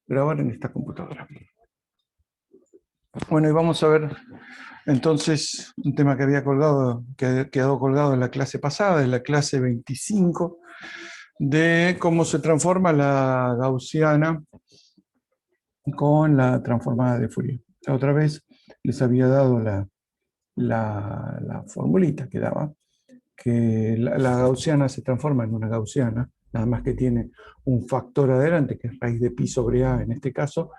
grabar en esta computadora. Bueno, y vamos a ver entonces un tema que había colgado, que ha quedado colgado en la clase pasada, en la clase 25, de cómo se transforma la gaussiana con la transformada de Fourier. La otra vez les había dado la formulita que daba, que la gaussiana se transforma en una gaussiana, nada más que tiene un factor adelante, que es raíz de pi sobre a en este caso,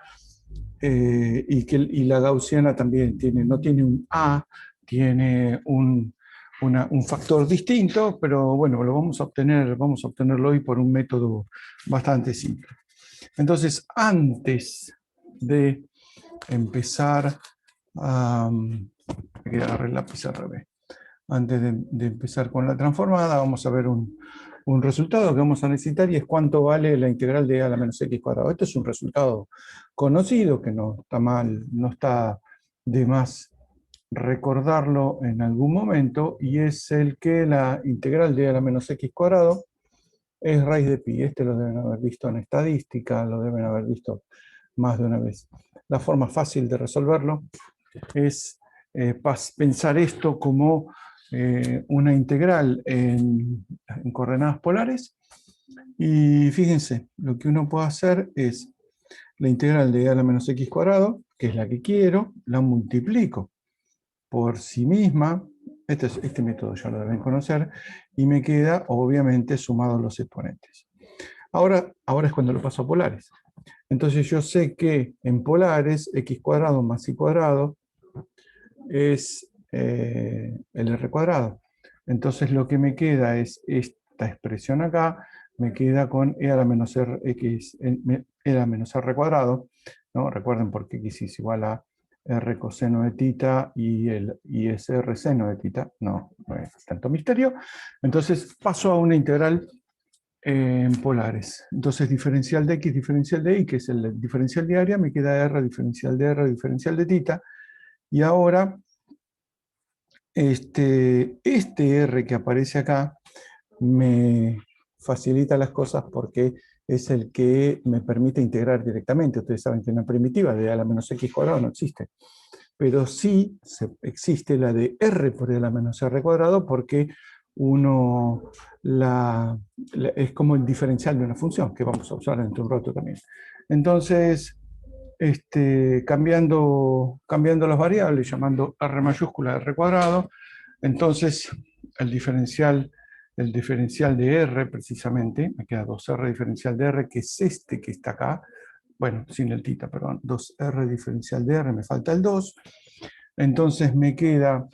y la gaussiana también no tiene un a, tiene un factor distinto, pero bueno, vamos a obtenerlo hoy por un método bastante simple. Entonces, antes de empezar hay que agarrar el lápiz al revés. Antes de empezar con la transformada, vamos a ver un resultado que vamos a necesitar, y es cuánto vale la integral de a a la menos x cuadrado. Este es un resultado conocido, que no está mal, no está de más recordarlo en algún momento, y es el que la integral de a a la menos x cuadrado es raíz de pi. Este lo deben haber visto en estadística, lo deben haber visto más de una vez. La forma fácil de resolverlo es pensar esto como una integral en coordenadas polares, y fíjense, lo que uno puede hacer es la integral de a la menos x cuadrado, que es la que quiero, la multiplico por sí misma, este método ya lo deben conocer, y me queda obviamente sumados los exponentes. Ahora es cuando lo paso a polares. Entonces yo sé que en polares x cuadrado más y cuadrado es el r cuadrado. Entonces lo que me queda es esta expresión acá, me queda con e a la menos r, x, e a la menos r cuadrado, ¿no? Recuerden por qué x es igual a r coseno de tita y es r seno de tita. No es tanto misterio. Entonces paso a una integral en polares. Entonces diferencial de x, diferencial de y, que es el diferencial de área, me queda r diferencial de r, diferencial de tita. Y ahora este R que aparece acá me facilita las cosas porque es el que me permite integrar directamente. Ustedes saben que una primitiva de a la menos x cuadrado no existe, pero sí existe la de r por e a la menos r cuadrado, porque es como el diferencial de una función, que vamos a usar dentro de un rato también. Entonces, cambiando las variables, llamando r mayúscula r cuadrado, entonces el diferencial de r, precisamente, me queda 2r diferencial de r, que es este que está acá, bueno, sin el tita, perdón, 2r diferencial de r, me falta el 2, entonces me queda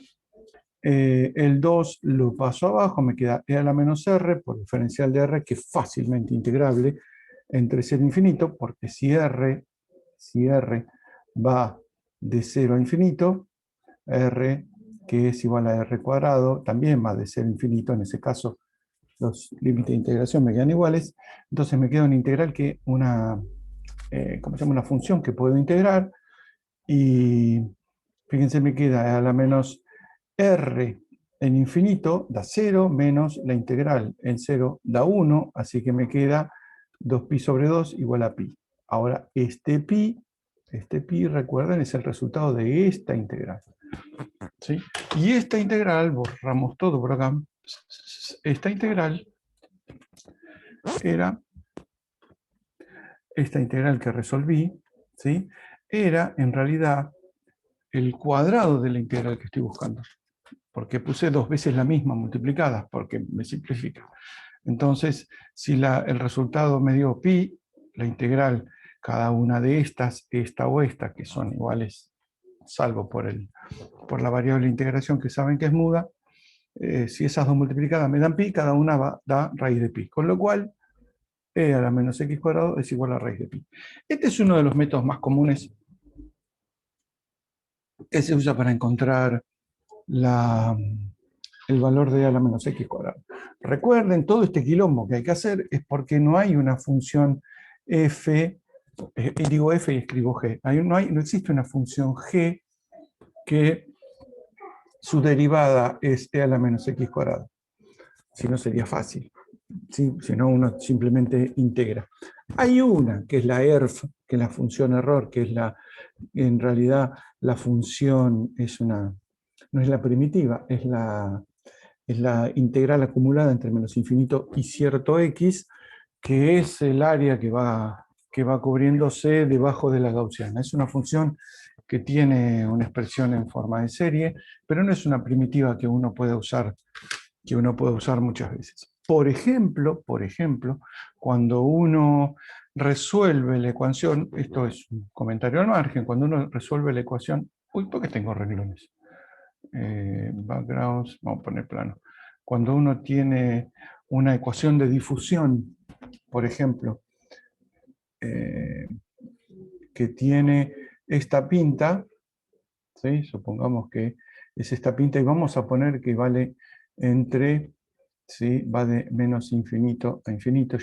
el 2, lo paso abajo, me queda e a la menos r por diferencial de r, que es fácilmente integrable entre 0 e infinito, porque si r va de 0 a infinito, r, que es igual a r cuadrado, también va de 0 a infinito. En ese caso los límites de integración me quedan iguales, entonces me queda una integral que ¿cómo se llama? Una función que puedo integrar, y fíjense, me queda a la menos r en infinito da 0, menos la integral en 0 da 1, así que me queda 2pi sobre 2 igual a pi. Ahora, este pi, recuerden, es el resultado de esta integral, ¿sí? Y esta integral, borramos todo por acá, esta integral era, esta integral que resolví, ¿sí? Era en realidad el cuadrado de la integral que estoy buscando, porque puse 2 veces la misma multiplicada, porque me simplifica. Entonces, si el resultado me dio pi, la integral, cada una de estas, esta o esta, que son iguales, salvo por la variable de integración que saben que es muda, si esas dos multiplicadas me dan pi, cada una da raíz de pi. Con lo cual, e a la menos x cuadrado es igual a raíz de pi. Este es uno de los métodos más comunes que se usa para encontrar el valor de a la menos x cuadrado. Recuerden, todo este quilombo que hay que hacer es porque no hay una función f, digo f y escribo g. No existe una función g que su derivada es e a la menos x cuadrado. Si no, sería fácil. ¿sí? Si no, uno simplemente integra. Hay una, que es la ERF, que es la función error, que es en realidad la función no es la primitiva, es la integral acumulada entre menos infinito y cierto x, que es el área que va cubriéndose debajo de la gaussiana. Es una función que tiene una expresión en forma de serie, pero no es una primitiva que uno puede usar muchas veces. Por ejemplo, cuando uno resuelve la ecuación, esto es un comentario al margen, cuando uno resuelve la ecuación, uy, ¿por qué tengo renglones? Backgrounds, vamos a poner plano. Cuando uno tiene una ecuación de difusión, por ejemplo, eh, que tiene esta pinta, ¿sí? Supongamos que es esta pinta y vamos a poner que vale entre, ¿sí? Va de menos infinito a infinito,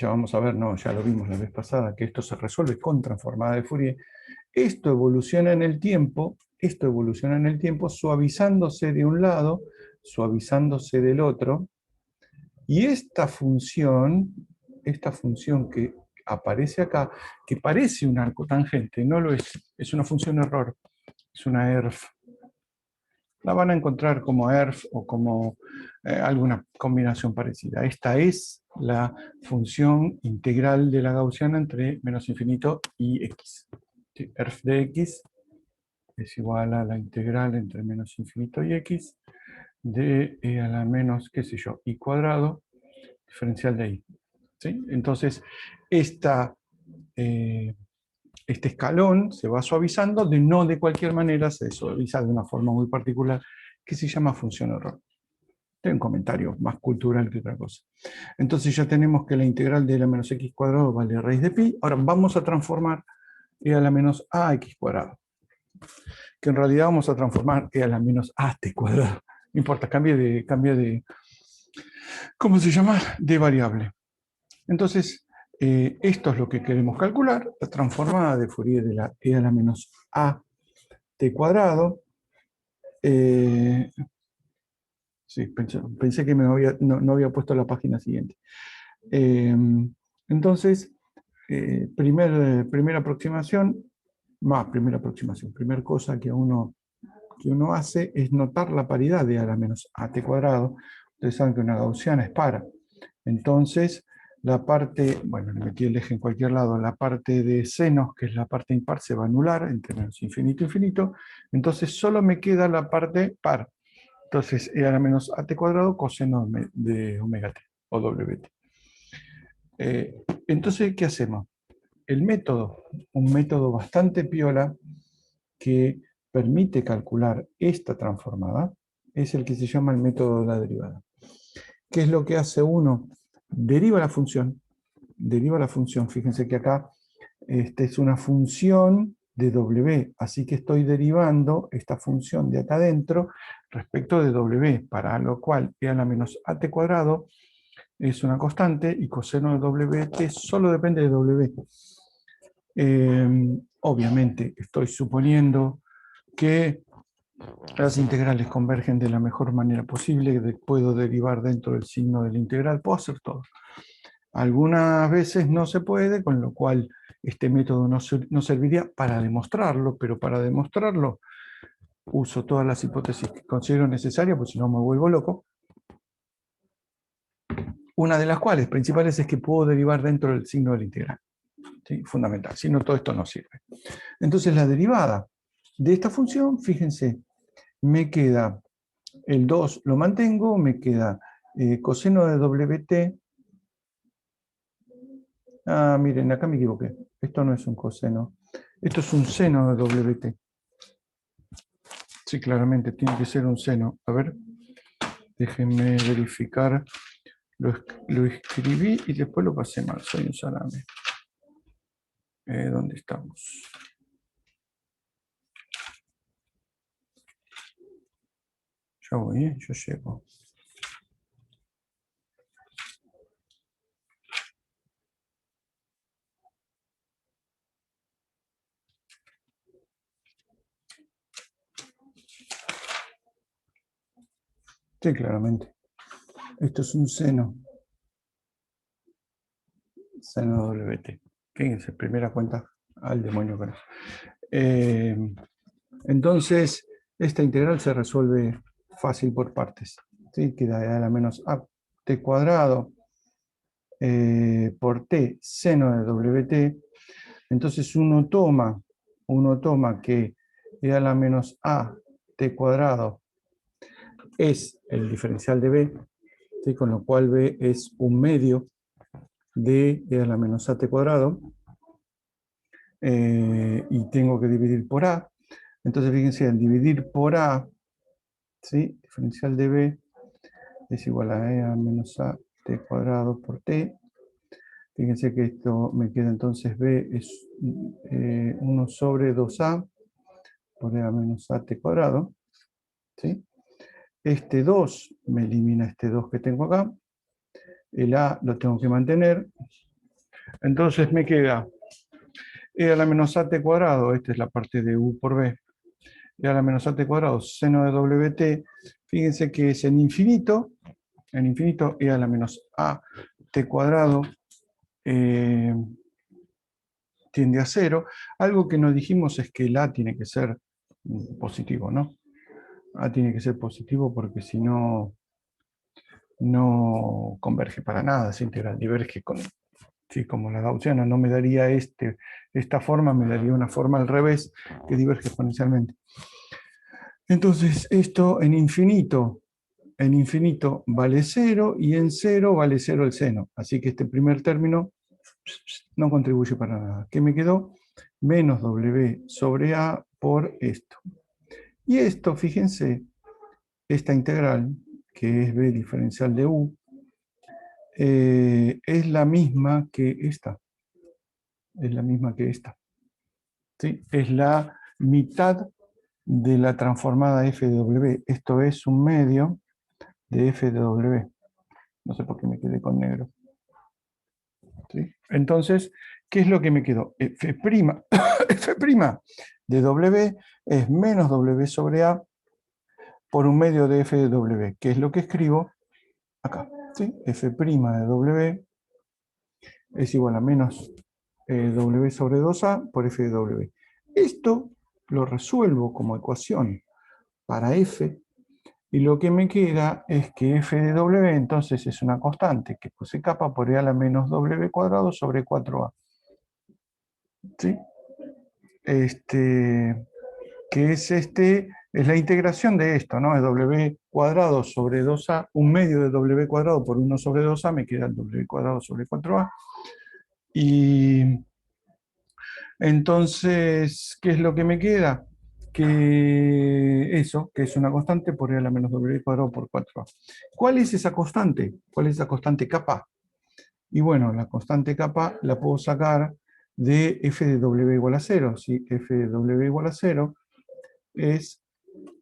no, ya lo vimos la vez pasada, que esto se resuelve con transformada de Fourier. Esto evoluciona en el tiempo, suavizándose de un lado, suavizándose del otro, y esta función que aparece acá, que parece un arco tangente, no lo es una función error, es una ERF. La van a encontrar como ERF o como alguna combinación parecida. Esta es la función integral de la gaussiana entre menos infinito y x. ¿Sí? ERF de x es igual a la integral entre menos infinito y x de e a la menos, qué sé yo, y cuadrado, diferencial de i. ¿Sí? Entonces, eh, este escalón se va suavizando, no de cualquier manera, se suaviza de una forma muy particular que se llama función error. Este es un comentario más cultural que otra cosa. Entonces ya tenemos que la integral de e a la menos x cuadrado vale raíz de pi. Ahora vamos a transformar e a la menos ax cuadrado, que en realidad vamos a transformar e a la menos at cuadrado. No importa, cambia de, ¿cómo se llama? De variable. Entonces, esto es lo que queremos calcular, la transformada de Fourier de la e a la menos a t cuadrado. Sí, pensé que no había puesto la página siguiente. Entonces, primera aproximación, primera cosa que uno hace es notar la paridad de a la menos at cuadrado. Ustedes saben que una gaussiana es para. Entonces, la parte, bueno, le metí el eje en cualquier lado, la parte de senos, que es la parte impar, se va a anular entre menos infinito e infinito. Entonces, solo me queda la parte par. Entonces, e a la menos at cuadrado coseno de omega t o wt. Entonces, ¿qué hacemos? El método, un método bastante piola que permite calcular esta transformada, es el que se llama el método de la derivada. ¿Qué es lo que hace uno? Deriva la función, fíjense que acá es una función de w, así que estoy derivando esta función de acá adentro respecto de w, para lo cual e a la menos at cuadrado es una constante y coseno de wt solo depende de w. Obviamente estoy suponiendo que las integrales convergen de la mejor manera posible, puedo derivar dentro del signo de la integral, puedo hacer todo. Algunas veces no se puede, con lo cual este método no serviría para demostrarlo, pero para demostrarlo uso todas las hipótesis que considero necesarias, porque si no me vuelvo loco. Una de las cuales principales es que puedo derivar dentro del signo de la integral. ¿Sí? Fundamental, si no todo esto no sirve. Entonces la derivada de esta función, fíjense, me queda el 2 lo mantengo, me queda coseno de wt. Ah, miren, acá me equivoqué. Esto no es un coseno. Esto es un seno de wt. Sí, claramente, tiene que ser un seno. A ver, déjenme verificar. Lo escribí y después lo pasé mal. Soy un salame. ¿Dónde estamos? Ya voy, yo llego. Sí, claramente. Esto es un seno WT. Fíjense, primera cuenta al demonio con eso. Entonces, esta integral se resuelve fácil por partes. ¿Sí? Queda e a la menos a t cuadrado por t seno de WT. Entonces uno toma que e a la menos a t cuadrado es el diferencial de b, ¿sí? Con lo cual b es un medio de e a la menos a t cuadrado, y tengo que dividir por a. Entonces fíjense, al dividir por a, ¿sí? Diferencial de b es igual a e a menos a t cuadrado por t. Fíjense que esto me queda entonces b es 1 sobre 2a por e a menos a t cuadrado, ¿sí? Este 2 me elimina este 2 que tengo acá. El a lo tengo que mantener. Entonces me queda e a la menos a t cuadrado, esta es la parte de u por b, e a la menos a t cuadrado seno de WT, fíjense que es en infinito e a la menos a t cuadrado tiende a 0. Algo que nos dijimos es que el a tiene que ser positivo, ¿no? A tiene que ser positivo porque si no, no converge para nada, esa integral diverge con, sí, como la gaussiana no me daría esta forma, me daría una forma al revés que diverge exponencialmente. Entonces esto en infinito vale 0 y en 0 vale 0 el seno. Así que este primer término no contribuye para nada. ¿Qué me quedó? Menos W sobre A por esto. Y esto, fíjense, esta integral, que es B diferencial de U, es la misma que esta. Es la misma que esta. ¿Sí? Es la mitad de la transformada f de W. Esto es un medio de f de W. No sé por qué me quedé con negro. ¿Sí? Entonces, ¿qué es lo que me quedó? F', f' de W es menos W sobre A por un medio de f de W, que es lo que escribo acá. ¿Sí? F' de W es igual a menos W sobre 2A por f de W. Esto lo resuelvo como ecuación para f, y lo que me queda es que f de W entonces es una constante que puse capa por e a la menos W cuadrado sobre 4A. ¿Sí? Que es la integración de esto, ¿no? Es W cuadrado sobre 2A, un medio de W cuadrado por 1 sobre 2A, me queda el W cuadrado sobre 4A. Y entonces, ¿qué es lo que me queda? Que eso, que es una constante por e a la menos W cuadrado por 4A. ¿Cuál es esa constante? ¿Cuál es esa constante kappa? Y bueno, la constante kappa la puedo sacar de f de W igual a 0. ¿Sí? F de W igual a 0 es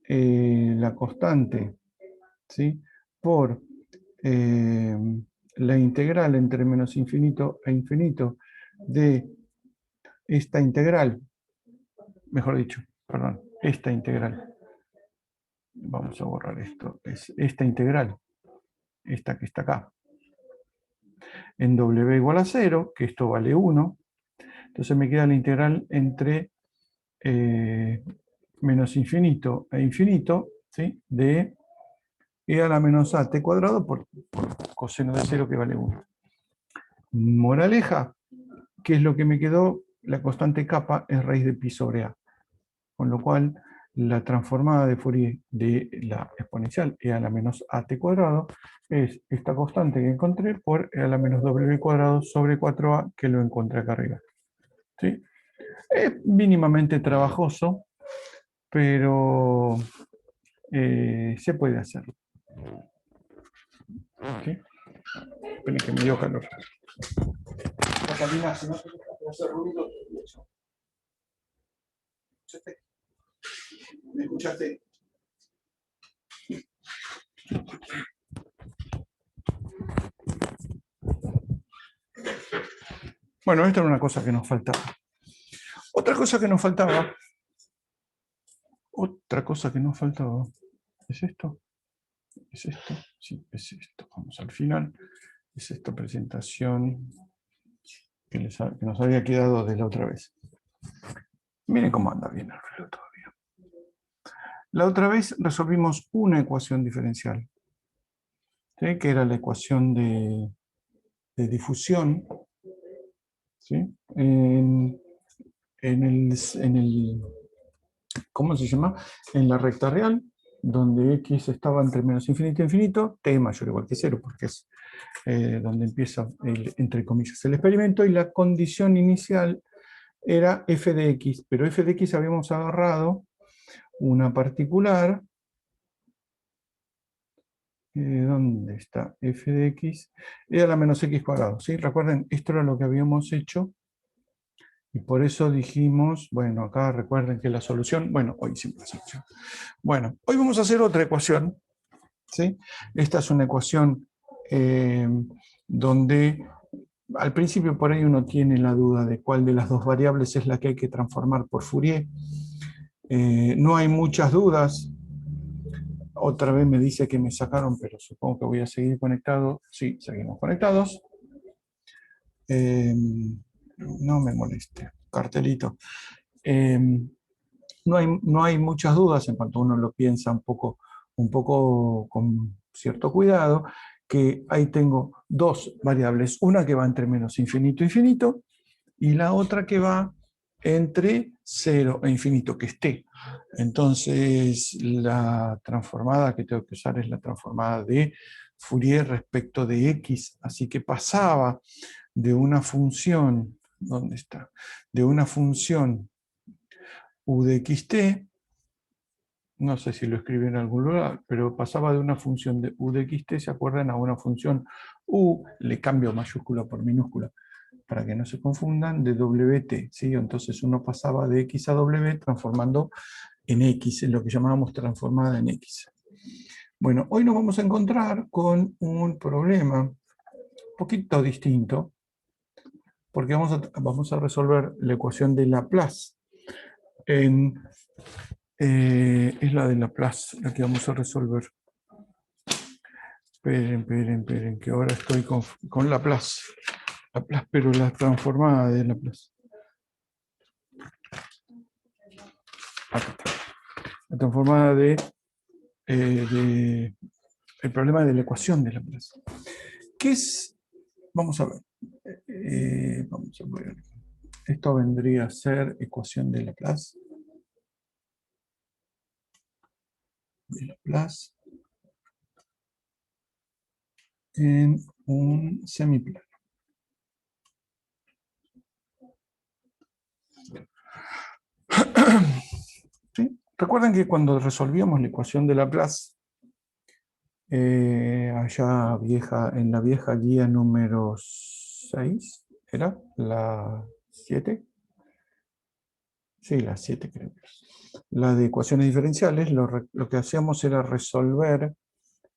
la constante, ¿sí? Por la integral entre menos infinito e infinito de esta integral, mejor dicho, perdón, esta integral. Vamos a borrar esto. Es esta integral, esta que está acá. En W igual a 0, que esto vale 1. Entonces me queda la integral entre menos infinito e infinito, ¿sí? De e a la menos a t cuadrado por coseno de 0 que vale 1. Moraleja, ¿qué es lo que me quedó? La constante kappa es raíz de pi sobre a. Con lo cual, la transformada de Fourier de la exponencial e a la menos a t cuadrado es esta constante que encontré por e a la menos w cuadrado sobre 4a que lo encontré acá arriba. ¿Sí? Es mínimamente trabajoso, pero se puede hacerlo. ¿Okay? Esperen que me dio calor. Catalina, si no te hacer ruido, ¿me escuchaste? Bueno, esta era una cosa que nos faltaba. Otra cosa que nos faltaba es esto. Es esto. Sí, es esto. Vamos al final. Es esta presentación que nos había quedado de la otra vez. Miren cómo anda bien el reloj todavía. La otra vez resolvimos una ecuación diferencial, ¿sí? Que era la ecuación de difusión, ¿sí? En el, ¿cómo se llama? En la recta real, donde x estaba entre menos infinito e infinito, t mayor o igual que 0, porque es donde empieza, entre comillas, el experimento, y la condición inicial era f de x, pero f de x habíamos agarrado una particular. ¿Dónde está f de x? Era la menos x cuadrado, ¿sí? Recuerden, esto era lo que habíamos hecho, y por eso dijimos, bueno, acá recuerden que la solución, bueno, hoy hicimos la solución. Bueno, hoy vamos a hacer otra ecuación, ¿sí? Esta es una ecuación donde al principio por ahí uno tiene la duda de cuál de las dos variables es la que hay que transformar por Fourier. No hay muchas dudas. Otra vez me dice que me sacaron, pero supongo que voy a seguir conectado. Sí, seguimos conectados. No me moleste, cartelito. No hay muchas dudas en cuanto uno lo piensa un poco con cierto cuidado, que ahí tengo dos variables, una que va entre menos infinito e infinito, y la otra que va entre 0 e infinito, que es t. Entonces, la transformada que tengo que usar es la transformada de Fourier respecto de x, así que pasaba de una función, ¿dónde está? De una función u de xt, no sé si lo escribí en algún lugar, pero pasaba de una función de u de xt, ¿se acuerdan? A una función u, le cambio mayúscula por minúscula, para que no se confundan, de wt, ¿sí? Entonces uno pasaba de x a w transformando en x, en lo que llamábamos transformada en x. Bueno, hoy nos vamos a encontrar con un problema un poquito distinto, porque vamos a resolver la ecuación de Laplace. Es la de Laplace, la que vamos a resolver. Esperen, que ahora estoy con Laplace. Laplace, pero la transformada de Laplace. Acá está. La transformada de el problema de la ecuación de Laplace. ¿Qué es? Vamos a ver. Vamos a ver. Esto vendría a ser ecuación de Laplace. De Laplace en un semiplano. ¿Sí? Recuerden que cuando resolvíamos la ecuación de Laplace, allá en la vieja guía número 6, ¿era? ¿La 7? Sí, la 7 creo. La de ecuaciones diferenciales, lo que hacíamos era resolver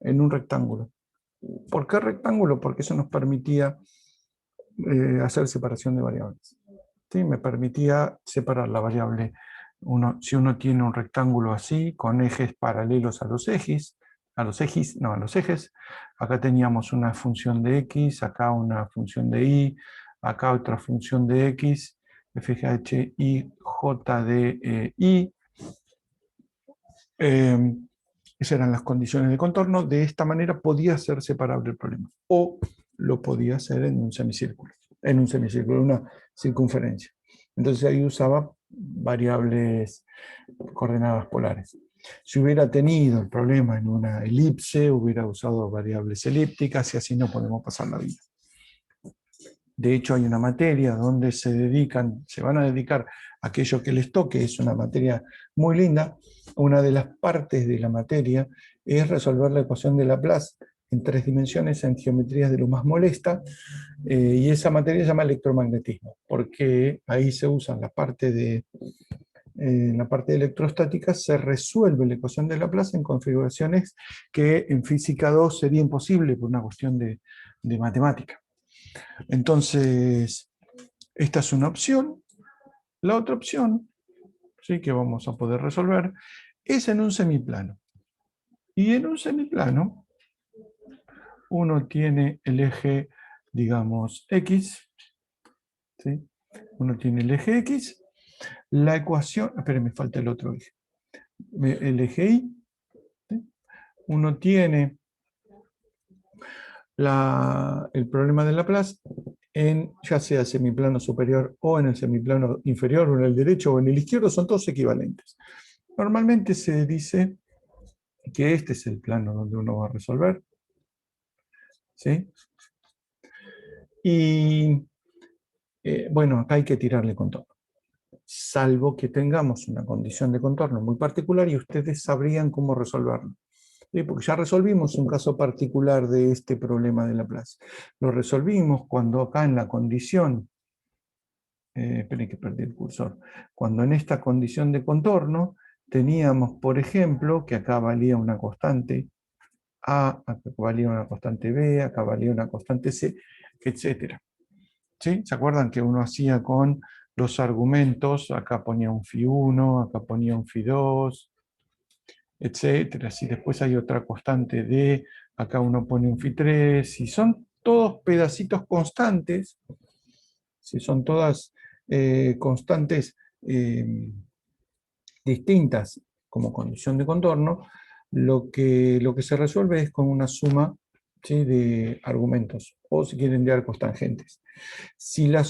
en un rectángulo. ¿Por qué rectángulo? Porque eso nos permitía hacer separación de variables. ¿Sí? Me permitía separar la variable. Si uno tiene un rectángulo así, con ejes paralelos a los ejes, acá teníamos una función de x, acá una función de y, acá otra función de x, fj, y, j de y. Esas eran las condiciones de contorno. De esta manera podía ser separable el problema. O lo podía hacer en un semicírculo, una circunferencia. Entonces ahí usaba variables coordenadas polares. Si hubiera tenido el problema en una elipse, hubiera usado variables elípticas, y así no podemos pasar la vida. De hecho, hay una materia donde se van a dedicar a aquello que les toque, es una materia muy linda. Una de las partes de la materia es resolver la ecuación de Laplace en 3 dimensiones en geometrías de lo más molesta, y esa materia se llama electromagnetismo, porque ahí se usa en la parte de electrostática, se resuelve la ecuación de Laplace en configuraciones que en física 2 sería imposible por una cuestión de matemática. Entonces, esta es una opción. La otra opción, ¿sí?, que vamos a poder resolver es en un semiplano. Y en un semiplano uno tiene el eje, digamos, X, ¿sí? Uno tiene el eje X, la ecuación, esperen, me falta el otro eje, el eje Y, ¿sí? Uno tiene el problema de Laplace en ya sea semiplano superior o en el semiplano inferior, o en el derecho o en el izquierdo, son todos equivalentes. Normalmente se dice que este es el plano donde uno va a resolver, ¿sí? Y bueno, acá hay que tirarle contorno, salvo que tengamos una condición de contorno muy particular y ustedes sabrían cómo resolverlo. ¿Sí? Porque ya resolvimos un caso particular de este problema de Laplace. Lo resolvimos cuando acá en la condición, esperen que perdí el cursor, cuando en esta condición de contorno teníamos, por ejemplo, que acá valía una constante A, acá valía una constante B, acá valía una constante C, etc. ¿Sí? ¿Se acuerdan que uno hacía con los argumentos? Acá ponía un Φ1, acá ponía un Φ2, etcétera. Si después hay otra constante D, acá uno pone un Φ3, si son todos pedacitos constantes, si son todas constantes distintas como condición de contorno, lo que se resuelve es con una suma, ¿sí?, de argumentos, o si quieren de arcos tangentes. Si la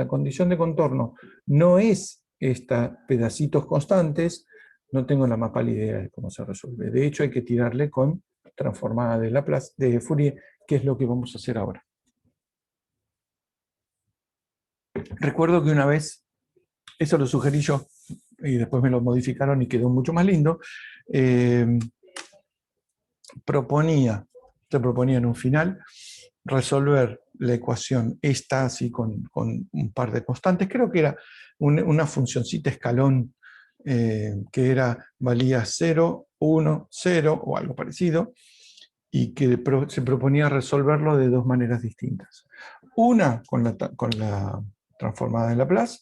condición de contorno no es esta pedacitos constantes, no tengo la más pálida idea de cómo se resuelve. De hecho, hay que tirarle con transformada de Laplace, de Fourier, que es lo que vamos a hacer ahora. Recuerdo que una vez, eso lo sugerí yo, y después me lo modificaron y quedó mucho más lindo, se proponía en un final resolver la ecuación esta así con un par de constantes, creo que era una funcioncita escalón que valía 0, 1, 0 o algo parecido, y que se proponía resolverlo de dos maneras distintas. Una con la transformada de Laplace,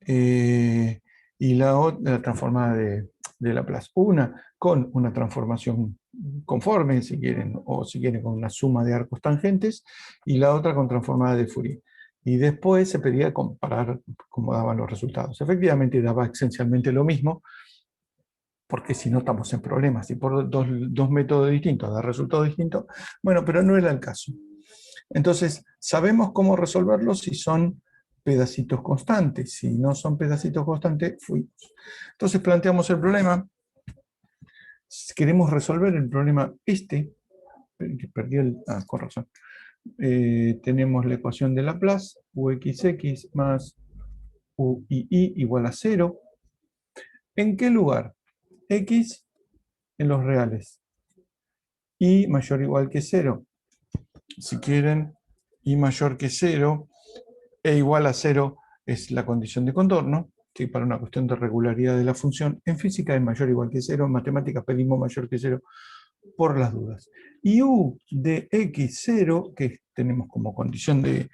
y la transformada de Laplace. Una con una transformación conforme, si quieren, o si quieren con una suma de arcos tangentes, y la otra con transformada de Fourier. Y después se pedía comparar cómo daban los resultados. Efectivamente daba esencialmente lo mismo, porque si no estamos en problemas. Y por dos métodos distintos da resultados distintos, bueno, pero no era el caso. Entonces, sabemos cómo resolverlo si son pedacitos constantes. Si no son pedacitos constantes, fuimos. Entonces planteamos el problema. Queremos resolver el problema perdí con razón. Tenemos la ecuación de Laplace, uxx más uii igual a 0. ¿En qué lugar? X en los reales. Y mayor o igual que 0. Si quieren, y mayor que 0 e igual a 0 es la condición de contorno, ¿sí?, para una cuestión de regularidad de la función. En física es mayor o igual que 0, en matemáticas pedimos mayor que 0 por las dudas. Y u de x0, que tenemos como condición de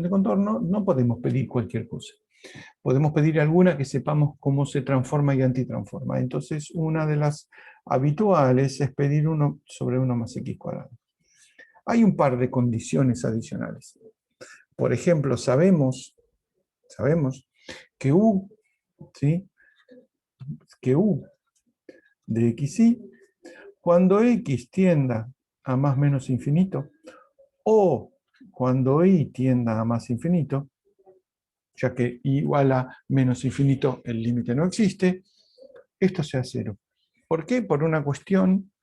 contorno, no podemos pedir cualquier cosa. Podemos pedir alguna que sepamos cómo se transforma y antitransforma. Entonces, una de las habituales es pedir 1 sobre 1 más x cuadrado. Hay un par de condiciones adicionales. Por ejemplo, sabemos que u, ¿sí?, que u de xy, cuando x tienda a más menos infinito, o cuando y tienda a más infinito, ya que igual a menos infinito el límite no existe, esto sea 0. ¿Por qué? Por una cuestión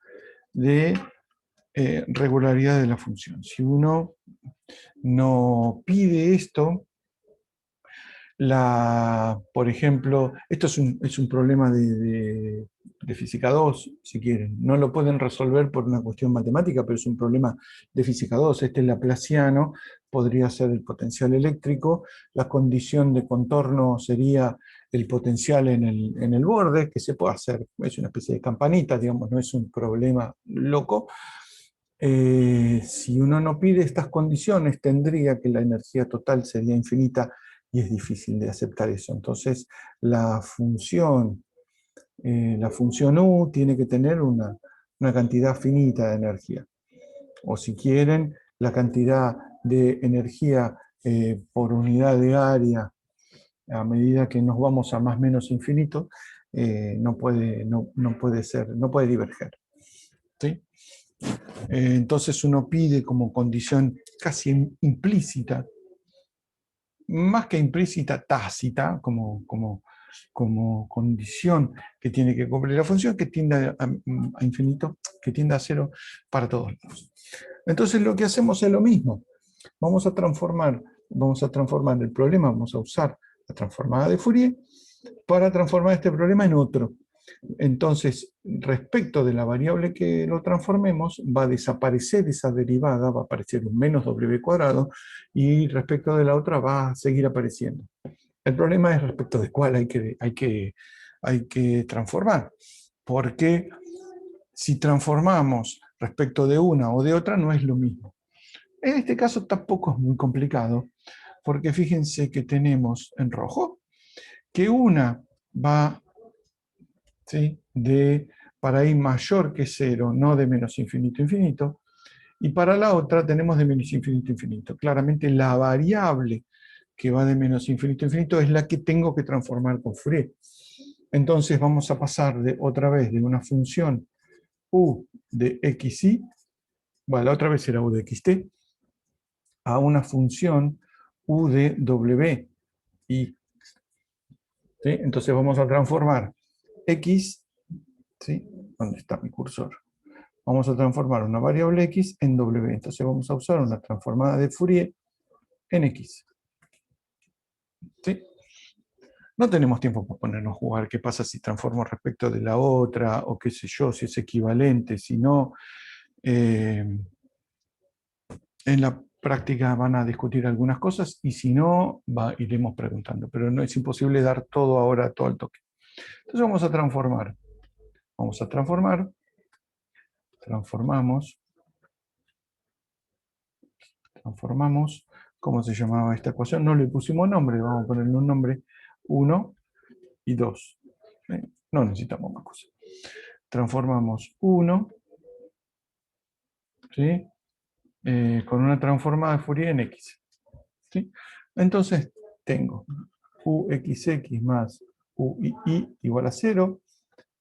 de regularidad de la función. Si uno no pide esto, por ejemplo, esto es un problema de física 2, si quieren. No lo pueden resolver por una cuestión matemática, pero es un problema de física 2. Este es laplaciano, podría ser el potencial eléctrico. La condición de contorno sería el potencial en el borde, que se puede hacer, es una especie de campanita, digamos, no es un problema loco. Si uno no pide estas condiciones, tendría que la energía total sería infinita, y es difícil de aceptar eso. Entonces, la función u tiene que tener una una cantidad finita de energía. O si quieren, la cantidad de energía por unidad de área, a medida que nos vamos a más o menos infinito, no puede ser, no puede diverger. ¿Sí? Entonces uno pide como condición casi implícita, más que implícita, tácita, como condición que tiene que cumplir la función, que tiende a infinito, que tiende a cero para todos lados. Entonces lo que hacemos es lo mismo. Vamos a transformar el problema, vamos a usar la transformada de Fourier para transformar este problema en otro. Entonces, respecto de la variable que lo transformemos, va a desaparecer esa derivada, va a aparecer un menos w cuadrado, y respecto de la otra va a seguir apareciendo. El problema es respecto de cuál hay que transformar, porque si transformamos respecto de una o de otra no es lo mismo. En este caso tampoco es muy complicado, porque fíjense que tenemos en rojo que una va, ¿sí?, para i mayor que 0, no de menos infinito a infinito, y para la otra tenemos de menos infinito a infinito. Claramente la variable que va de menos infinito a infinito es la que tengo que transformar con Fourier. Entonces vamos a pasar otra vez de una función u de xi, bueno, la otra vez era u de xt, a una función u de wi. ¿Sí? Entonces vamos a transformar x, ¿sí?, ¿dónde está mi cursor? Vamos a transformar una variable x en w. Entonces vamos a usar una transformada de Fourier en x. ¿Sí? No tenemos tiempo para ponernos a jugar qué pasa si transformo respecto de la otra, o qué sé yo, si es equivalente, si no. En la práctica van a discutir algunas cosas, y si no, iremos preguntando. Pero no es imposible dar todo ahora, todo al toque. Entonces vamos a transformar. Vamos a transformar. Transformamos. ¿Cómo se llamaba esta ecuación? No le pusimos nombre, vamos a ponerle un nombre 1 y 2. No necesitamos más cosas. Transformamos 1, ¿sí?, con una transformada de Fourier en x. ¿Sí? Entonces tengo uxx más ui igual a 0,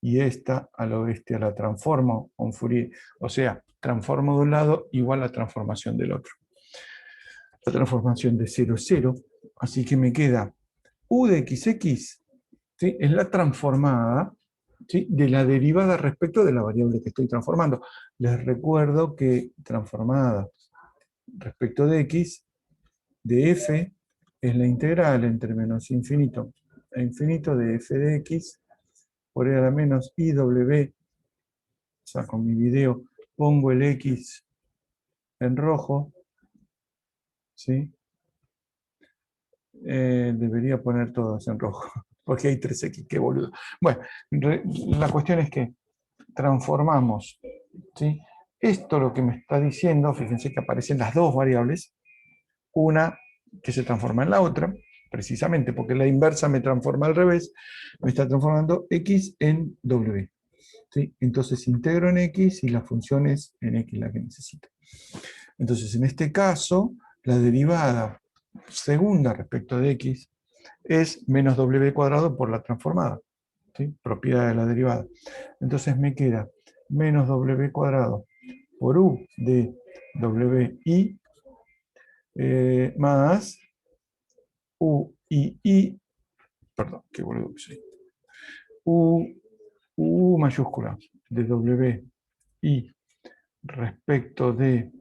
y esta al oeste la transformo con Fourier. O sea, transformo de un lado igual a la transformación del otro. La transformación de 0 es 0, así que me queda u de xx, ¿sí?, es la transformada, ¿sí?, de la derivada respecto de la variable que estoy transformando. Les recuerdo que transformada respecto de x, de f, es la integral entre menos infinito e infinito de f de x por e a la menos iw. O sea, con mi video pongo el x en rojo, ¿sí? Debería poner todos en rojo, porque hay 3x, qué boludo. Bueno, la cuestión es que transformamos, ¿sí? Esto lo que me está diciendo, fíjense que aparecen las dos variables, una que se transforma en la otra, precisamente porque la inversa me transforma al revés, me está transformando x en w. ¿Sí? Entonces integro en x y la función es en x la que necesito. Entonces en este caso, la derivada segunda respecto de x es menos w cuadrado por la transformada, ¿sí?, propiedad de la derivada. Entonces me queda menos w cuadrado por u de wi más perdón, qué boludo que soy, u mayúscula de wi respecto de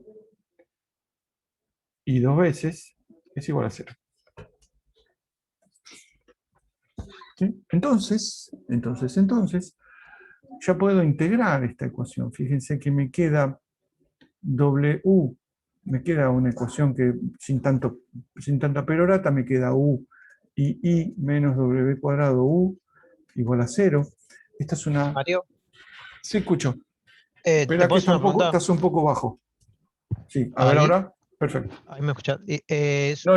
i dos veces es igual a 0. ¿Sí? Entonces, ya puedo integrar esta ecuación. Fíjense que me queda me queda una ecuación que sin tanta perorata, me queda u y i menos w cuadrado u igual a 0. Esta es una... Mario, Sí, escucho. ¿te Espera puedo que hacer una pregunta? estás un poco bajo. Sí, a ver Ahí, ahora. Perfecto. ahí me escuchas. No,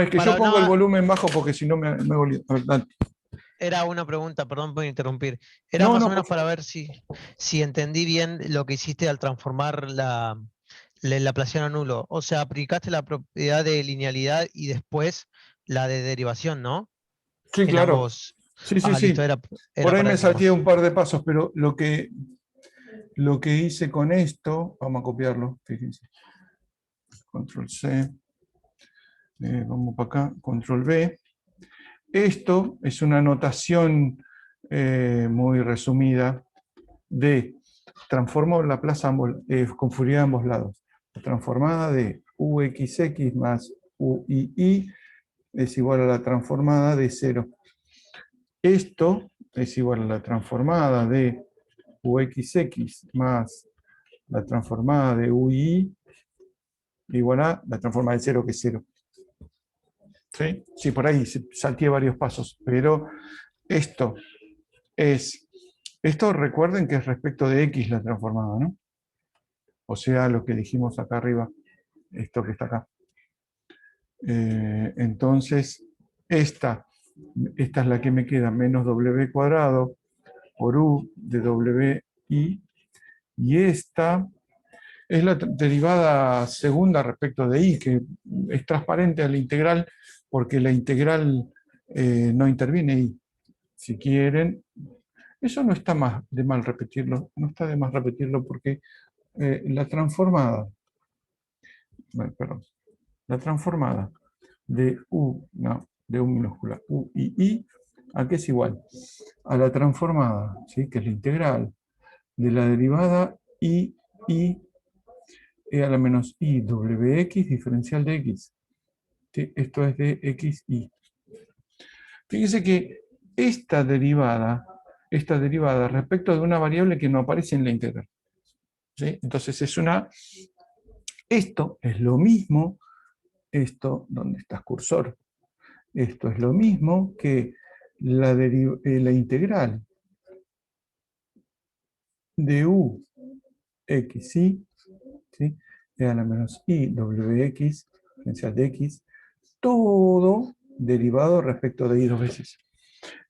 es que yo Para pongo el nada, volumen bajo porque si no me volví. A ver, dale. Era una pregunta, perdón por interrumpir. Era No, más o no, por menos para favor. ver si entendí bien lo que hiciste al transformar la Laplaciano a nulo. O sea, aplicaste la propiedad de linealidad y después la de derivación, ¿no? Sí, En claro. ambos. Sí, sí, Ah, listo, sí. era Por ahí para me eso salté nomás. un par de pasos, pero lo que hice con esto, vamos a copiarlo, fíjense. Control C, vamos para acá, Control V. Esto es una notación muy resumida de transformo la plaza con Fourier a ambos lados. La transformada de UXX más UII es igual a la transformada de 0. Esto es igual a la transformada de UXX más la transformada de UI igual a la transformada de 0, que es 0. ¿Sí? Sí, por ahí salté varios pasos, pero esto es, esto recuerden que es respecto de X la transformada, ¿no? O sea, lo que dijimos acá arriba, esto que está acá. Entonces, esta, esta es la que me queda, menos W cuadrado por U de WI, y esta es la derivada segunda respecto de I, que es transparente a la integral porque la integral no interviene I. Si quieren, eso no está más de mal repetirlo, no está de más repetirlo porque la transformada, bueno, perdón, la transformada de U, no, de U minúscula, U y I, ¿a qué es igual? A la transformada, ¿sí? Que es la integral de la derivada I e a la menos I WX diferencial de X. ¿Sí? Esto es de XI. Fíjese que esta derivada respecto de una variable que no aparece en la integral. ¿Sí? Entonces esto es lo mismo, esto, ¿dónde está el cursor? Esto es lo mismo que la integral de U xi, ¿sí? E a la menos I wx, diferencial de x, todo derivado respecto de I dos veces.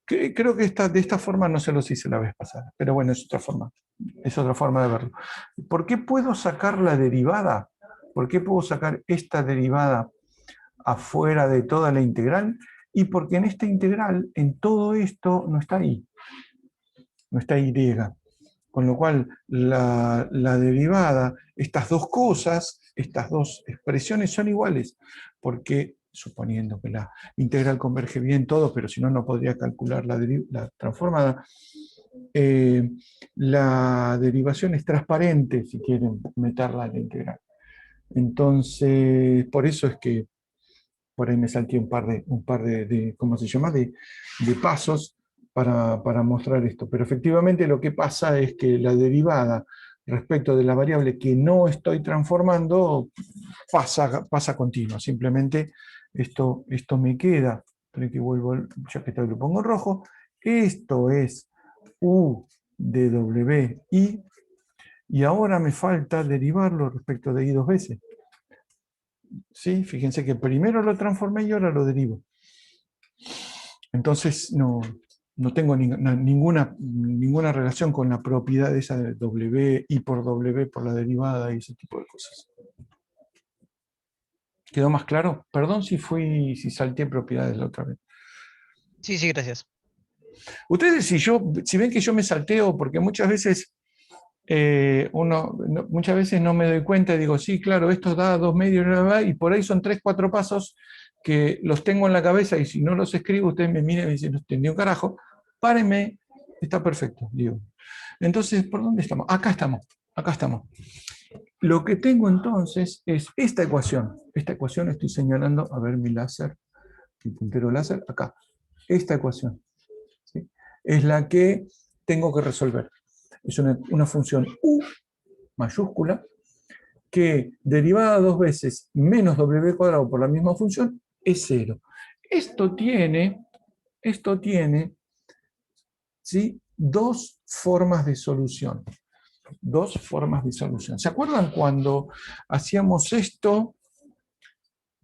Creo que de esta forma no se los hice la vez pasada, pero bueno, es otra forma de verlo. ¿Por qué puedo sacar la derivada? ¿Por qué puedo sacar esta derivada afuera de toda la integral? Y porque en esta integral, en todo esto, no está I, no está Y. Con lo cual, la derivada, estas dos cosas, estas dos expresiones son iguales, porque suponiendo que la integral converge bien todo, pero si no, no podría calcular la transformada, eh, la derivación es transparente si quieren meterla en la integral. Entonces, por eso es que por ahí me salté un par de ¿cómo se llama? De pasos para mostrar esto. Pero efectivamente lo que pasa es que la derivada respecto de la variable que no estoy transformando pasa continua. Simplemente esto me queda, que vuelvo, ya que lo pongo en rojo, esto es U de WI, y ahora me falta derivarlo respecto de I dos veces. ¿Sí? Fíjense que primero lo transformé y ahora lo derivo. Entonces no tengo ninguna relación con la propiedad esa de W, I por W por la derivada y ese tipo de cosas. ¿Quedó más claro? Perdón si salté propiedades la otra vez. Sí, sí, gracias. Ustedes, si ven que yo me salteo, porque muchas veces muchas veces no me doy cuenta y digo, sí, claro, esto da 2 medios, y por ahí son 3, 4 pasos que los tengo en la cabeza y si no los escribo, ustedes me miran y me dicen, no entendí un carajo, párenme, está perfecto, digo. Entonces, ¿por dónde estamos? Acá estamos, acá estamos. Lo que tengo entonces es esta ecuación. Esta ecuación estoy señalando, a ver mi láser, mi puntero láser, acá. Esta ecuación, ¿sí? Es la que tengo que resolver. Es una función u mayúscula que derivada dos veces menos w cuadrado por la misma función es 0. Esto tiene ¿sí? Dos formas de solución. Dos formas de solución. ¿Se acuerdan cuando hacíamos esto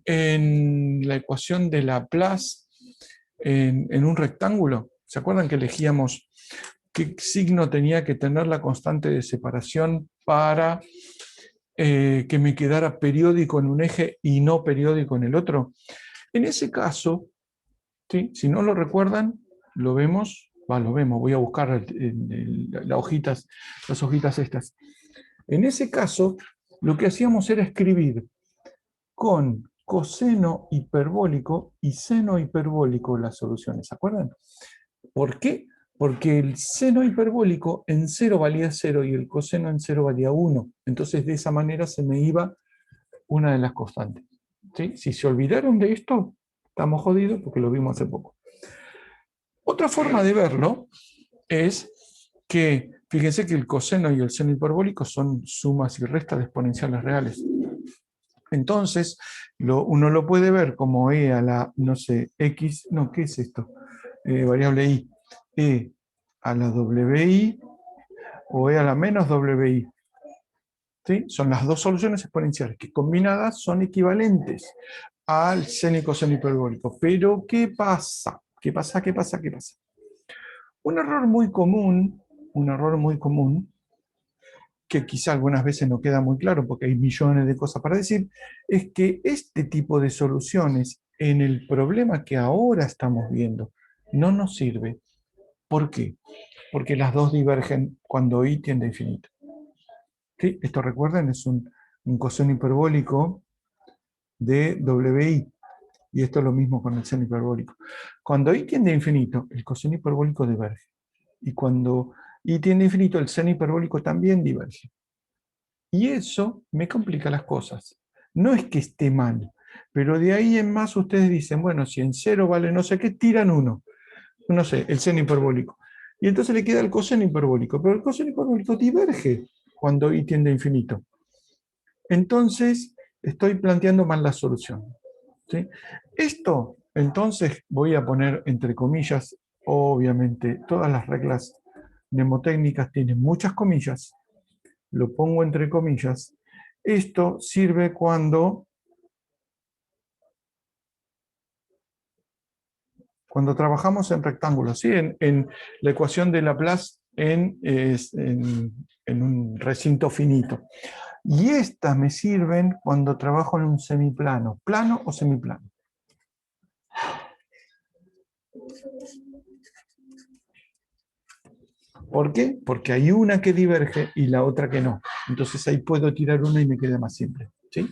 en la ecuación de Laplace en un rectángulo? ¿Se acuerdan que elegíamos qué signo tenía que tener la constante de separación para que me quedara periódico en un eje y no periódico en el otro? En ese caso, ¿sí? Si no lo recuerdan, lo vemos, voy a buscar las hojitas estas. En ese caso, lo que hacíamos era escribir con coseno hiperbólico y seno hiperbólico las soluciones, ¿se acuerdan? ¿Por qué? Porque el seno hiperbólico en 0 valía 0 y el coseno en 0 valía 1. Entonces, de esa manera se me iba una de las constantes. ¿Sí? Si se olvidaron de esto, estamos jodidos porque lo vimos hace poco. Otra forma de verlo es que, fíjense que el coseno y el seno hiperbólico son sumas y restas de exponenciales reales. Entonces, uno lo puede ver como e a la, no sé, x, no, ¿qué es esto? Variable i. E a la wi o e a la menos wi. ¿Sí? Son las dos soluciones exponenciales que combinadas son equivalentes al seno y coseno hiperbólico. Pero, ¿qué pasa? ¿Qué pasa? Un error muy común, que quizá algunas veces no queda muy claro porque hay millones de cosas para decir, es que este tipo de soluciones en el problema que ahora estamos viendo no nos sirve. ¿Por qué? Porque las dos divergen cuando i tiende a infinito. ¿Sí? Esto, recuerden, es un coseno hiperbólico de wi. Y esto es lo mismo con el seno hiperbólico. Cuando i tiende a infinito, el coseno hiperbólico diverge. Y cuando i tiende a infinito, el seno hiperbólico también diverge. Y eso me complica las cosas. No es que esté mal, pero de ahí en más ustedes dicen, bueno, si en 0 vale no sé qué, tiran 1. No sé, el seno hiperbólico. Y entonces le queda el coseno hiperbólico, pero el coseno hiperbólico diverge cuando i tiende a infinito. Entonces, estoy planteando mal la solución. ¿Sí? Esto, entonces, voy a poner entre comillas, obviamente, todas las reglas mnemotécnicas tienen muchas comillas, lo pongo entre comillas. Esto sirve cuando trabajamos en rectángulos, ¿sí? En la ecuación de Laplace en un recinto finito. Y estas me sirven cuando trabajo en un semiplano, plano o semiplano. ¿Por qué? Porque hay una que diverge y la otra que no. Entonces ahí puedo tirar una y me queda más simple. ¿Sí?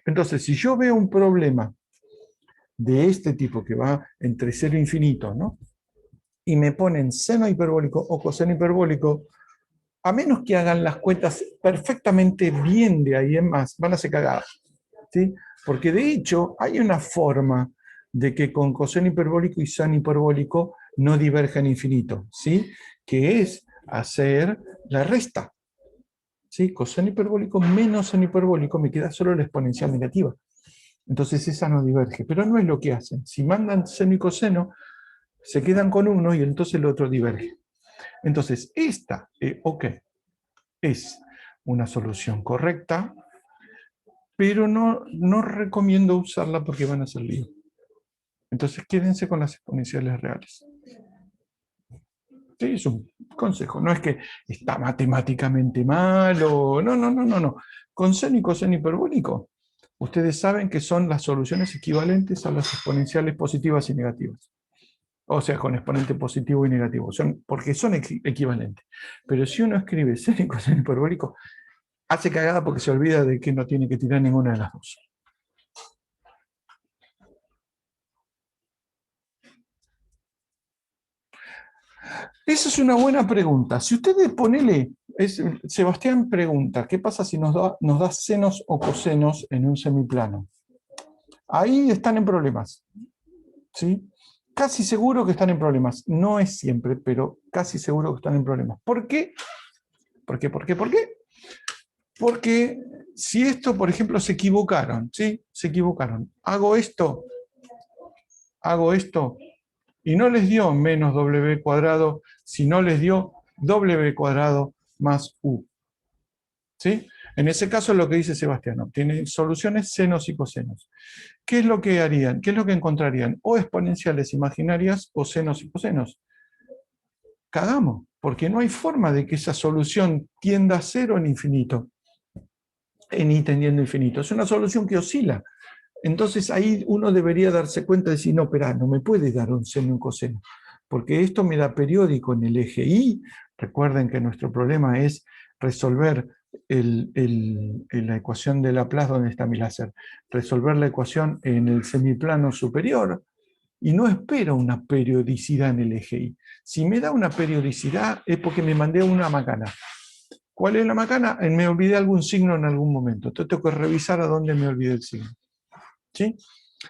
Entonces, si yo veo un problema de este tipo que va entre 0 e infinito, ¿no? Y me ponen seno hiperbólico o coseno hiperbólico, a menos que hagan las cuentas perfectamente bien de ahí en más, van a ser cagadas. ¿Sí? Porque de hecho hay una forma de que con coseno hiperbólico y seno hiperbólico no diverjan infinito, ¿sí? Que es hacer la resta. ¿Sí? Coseno hiperbólico menos seno hiperbólico me queda solo la exponencial negativa. Entonces esa no diverge, pero no es lo que hacen. Si mandan seno y coseno, se quedan con uno y entonces el otro diverge. Entonces esta, ok, es una solución correcta, pero no recomiendo usarla porque van a ser lío. Entonces quédense con las exponenciales reales. Sí, es un consejo, no es que está matemáticamente mal o... No. Con seno y coseno hiperbólico, ustedes saben que son las soluciones equivalentes a las exponenciales positivas y negativas. O sea, con exponente positivo y negativo, porque son equivalentes. Pero si uno escribe seno y coseno hiperbólico, hace cagada porque se olvida de que no tiene que tirar ninguna de las dos. Esa es una buena pregunta. Si ustedes ponele, Sebastián pregunta, ¿qué pasa si nos da senos o cosenos en un semiplano? Ahí están en problemas. ¿Sí? Casi seguro que están en problemas. No es siempre, pero casi seguro que están en problemas. ¿Por qué? ¿Por qué? Porque si esto, por ejemplo, se equivocaron, ¿sí? Se equivocaron. Hago esto, y no les dio menos w cuadrado, sino les dio w cuadrado más u. ¿Sí? En ese caso es lo que dice Sebastián, obtiene soluciones senos y cosenos. ¿Qué es lo que harían? ¿Qué es lo que encontrarían? O exponenciales imaginarias o senos y cosenos. cagamos, porque no hay forma de que esa solución tienda a cero en infinito, en i tendiendo a infinito. Es una solución que oscila. Entonces ahí uno debería darse cuenta de decir, no, espera, no me puede dar un seno y un coseno, porque esto me da periódico en el eje y. Recuerden que nuestro problema es resolver la ecuación de Laplace, donde está mi láser, resolver la ecuación en el semiplano superior, y no espero una periodicidad en el eje y. Si me da una periodicidad es porque me mandé una macana. ¿Cuál es la macana? Me olvidé algún signo en algún momento. Entonces tengo que revisar a dónde me olvidé el signo. ¿Sí?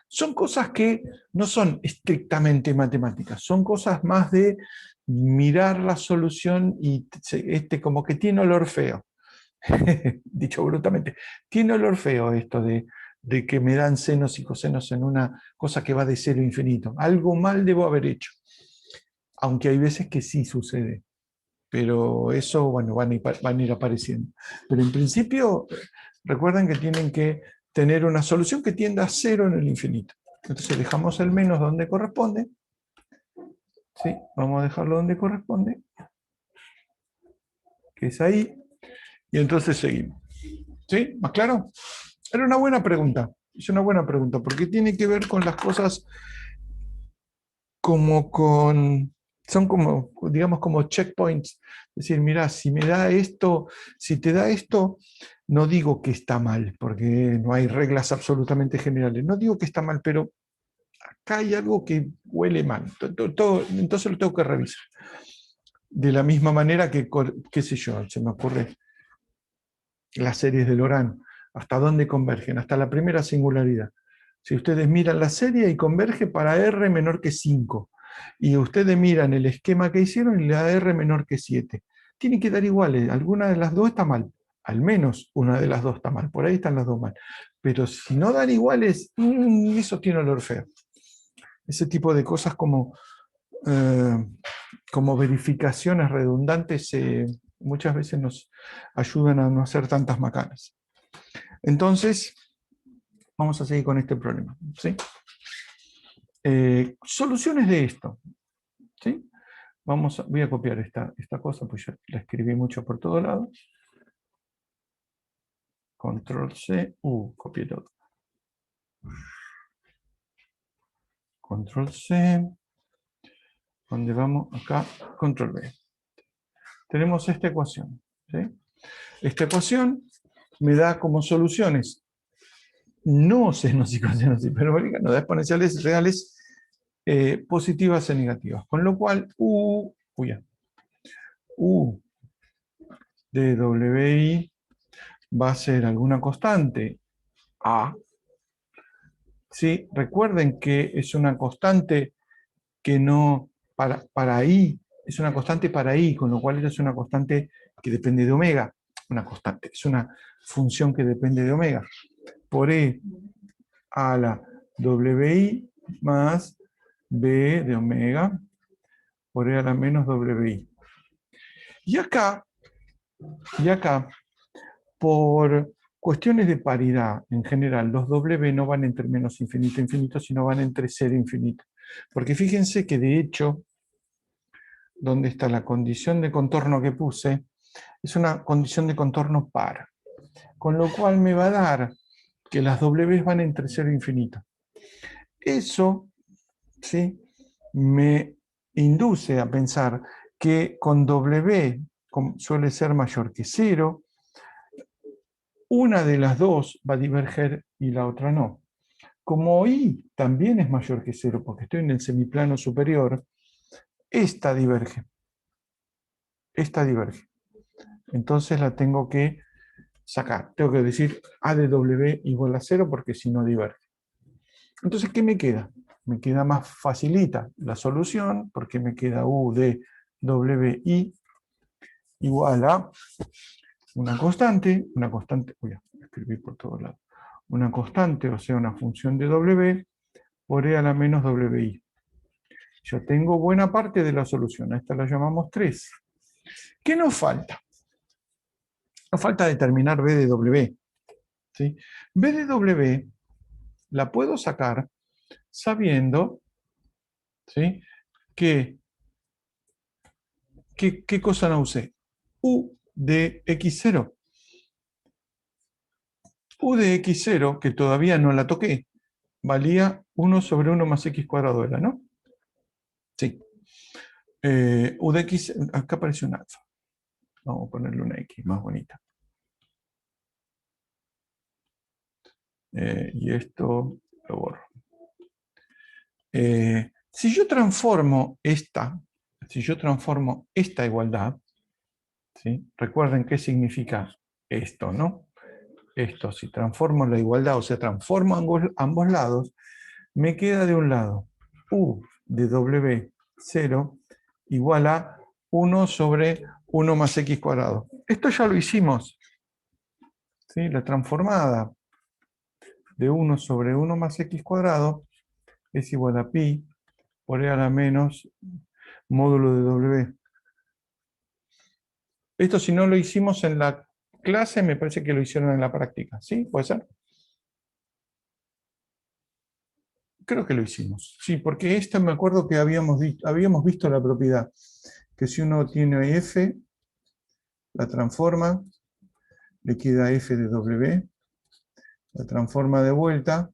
Son cosas que no son estrictamente matemáticas, son cosas más de mirar la solución y como que tiene olor feo. Dicho brutamente, tiene olor feo esto de que me dan senos y cosenos en una cosa que va de cero a infinito. Algo mal debo haber hecho. Aunque hay veces que sí sucede. Pero eso, bueno, van a ir apareciendo. Pero en principio, recuerden que tienen que tener una solución que tienda a cero en el infinito. Entonces dejamos el menos donde corresponde. ¿Sí? Vamos a dejarlo donde corresponde, que es ahí. Y entonces seguimos. ¿Sí? ¿Más claro? Era una buena pregunta. Es una buena pregunta, porque tiene que ver con las cosas como con. Son como, digamos, como checkpoints. Es decir, mira, si me da esto, si te da esto, no digo que está mal, porque no hay reglas absolutamente generales. No digo que está mal, pero acá hay algo que huele mal. Entonces lo tengo que revisar. De la misma manera que, qué sé yo, se me ocurre las series de Lorán. ¿Hasta dónde convergen? Hasta la primera singularidad. Si ustedes miran la serie y converge para R menor que 5, y ustedes miran el esquema que hicieron y le da R menor que 7, tienen que dar iguales. Alguna de las dos está mal. Al menos una de las dos está mal. Por ahí están las dos mal. Pero si no dan iguales, eso tiene olor feo. Ese tipo de cosas como verificaciones redundantes muchas veces nos ayudan a no hacer tantas macanas. Entonces, vamos a seguir con este problema. ¿Sí? Soluciones de esto. ¿Sí? Voy a copiar esta cosa, pues ya la escribí mucho por todos lados. Control C, copié todo. Control C, ¿dónde vamos? Acá, control V. Tenemos esta ecuación. ¿Sí? Esta ecuación me da como soluciones no senos y cosenos hiperbólicas, no da exponenciales reales positivas y negativas. Con lo cual, U de WI va a ser alguna constante A. ¿Sí? Recuerden que es una constante que no, para I, es una constante para I, con lo cual ella es una constante que depende de omega. Una constante, es una función que depende de omega. Por E a la WI más B de omega por E a la menos WI. Y acá, por cuestiones de paridad, en general, los W no van entre menos infinito e infinito, sino van entre 0 e infinito. Porque fíjense que de hecho, donde está la condición de contorno que puse, es una condición de contorno par. Con lo cual me va a dar que las W van entre 0 e infinito. Eso, ¿sí?, me induce a pensar que con W suele ser mayor que 0, una de las dos va a diverger y la otra no. Como I también es mayor que 0, porque estoy en el semiplano superior, esta diverge. Esta diverge. Entonces la tengo que sacar. Tengo que decir A de W igual a 0, porque si no diverge. Entonces, ¿qué me queda? Me queda más facilita la solución, porque me queda U de WI igual a una constante, voy a escribir por todos lados, una constante, o sea, una función de W, por E a la menos WI. Ya tengo buena parte de la solución, a esta la llamamos 3. ¿Qué nos falta? Nos falta determinar B de W. ¿Sí? B de W la puedo sacar sabiendo, ¿sí?, que ¿qué cosa no usé? U de x0. U de x0, que todavía no la toqué, valía 1 sobre 1 más x cuadrado, ¿era, no? Sí. U de x, acá aparece un alfa. Vamos a ponerle una x más bonita. Y esto lo borro. Si yo transformo esta igualdad, ¿sí? Recuerden qué significa esto, ¿no? Esto, si transformo la igualdad, o sea, transformo ambos lados, me queda de un lado u de w0 igual a 1 sobre 1 más x cuadrado. Esto ya lo hicimos, ¿sí? La transformada de 1 sobre 1 más x cuadrado es igual a pi por e a la menos módulo de w. Esto, si no lo hicimos en la clase, me parece que lo hicieron en la práctica. ¿Sí? ¿Puede ser? Creo que lo hicimos. Sí, porque esta me acuerdo que habíamos visto la propiedad. Que si uno tiene f, la transforma, le queda f de w, la transforma de vuelta,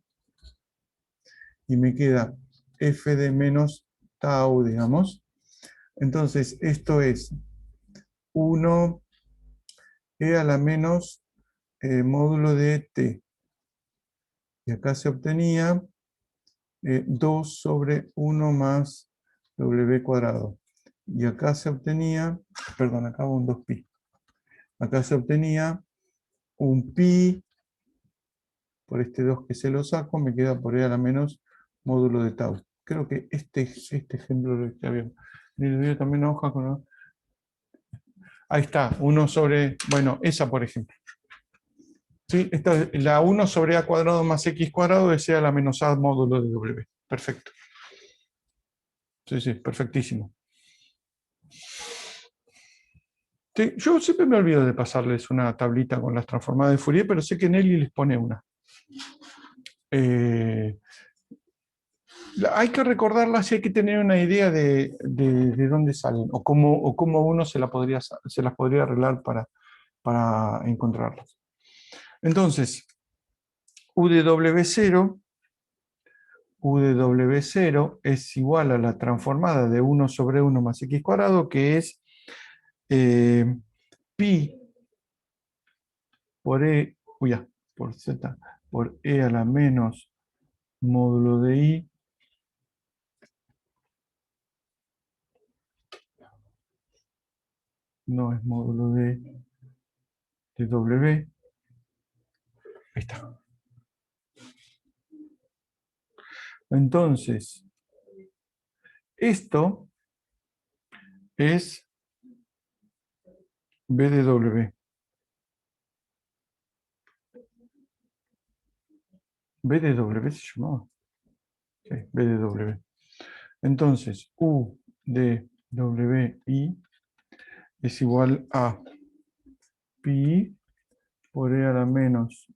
y me queda f de menos tau, digamos. Entonces, esto es 1 e a la menos módulo de t. Y acá se obtenía 2 sobre 1 más w cuadrado. Y acá se obtenía, perdón, acá un 2pi. Acá se obtenía un pi, por este 2 que se lo saco, me queda por e a la menos módulo de tau. Creo que este ejemplo lo que había. Le también una hoja con... Ahí está, 1 sobre, bueno, esa por ejemplo. ¿Sí? Esta, la 1 sobre a cuadrado más x cuadrado es e a la menos a módulo de w. Perfecto. Sí, sí, perfectísimo. Sí, yo siempre me olvido de pasarles una tablita con las transformadas de Fourier, pero sé que Nelly les pone una. Hay que recordarlas y hay que tener una idea de dónde salen o cómo uno se las podría arreglar para encontrarlas. Entonces, U de W0 es igual a la transformada de 1 sobre 1 más x cuadrado, que es pi por e, por z, por e a la menos módulo de i no es módulo de w. Ahí está. Entonces, esto es b de w. B de w se llamaba. Sí, b de w. Entonces, u de wi es igual a pi por e a la menos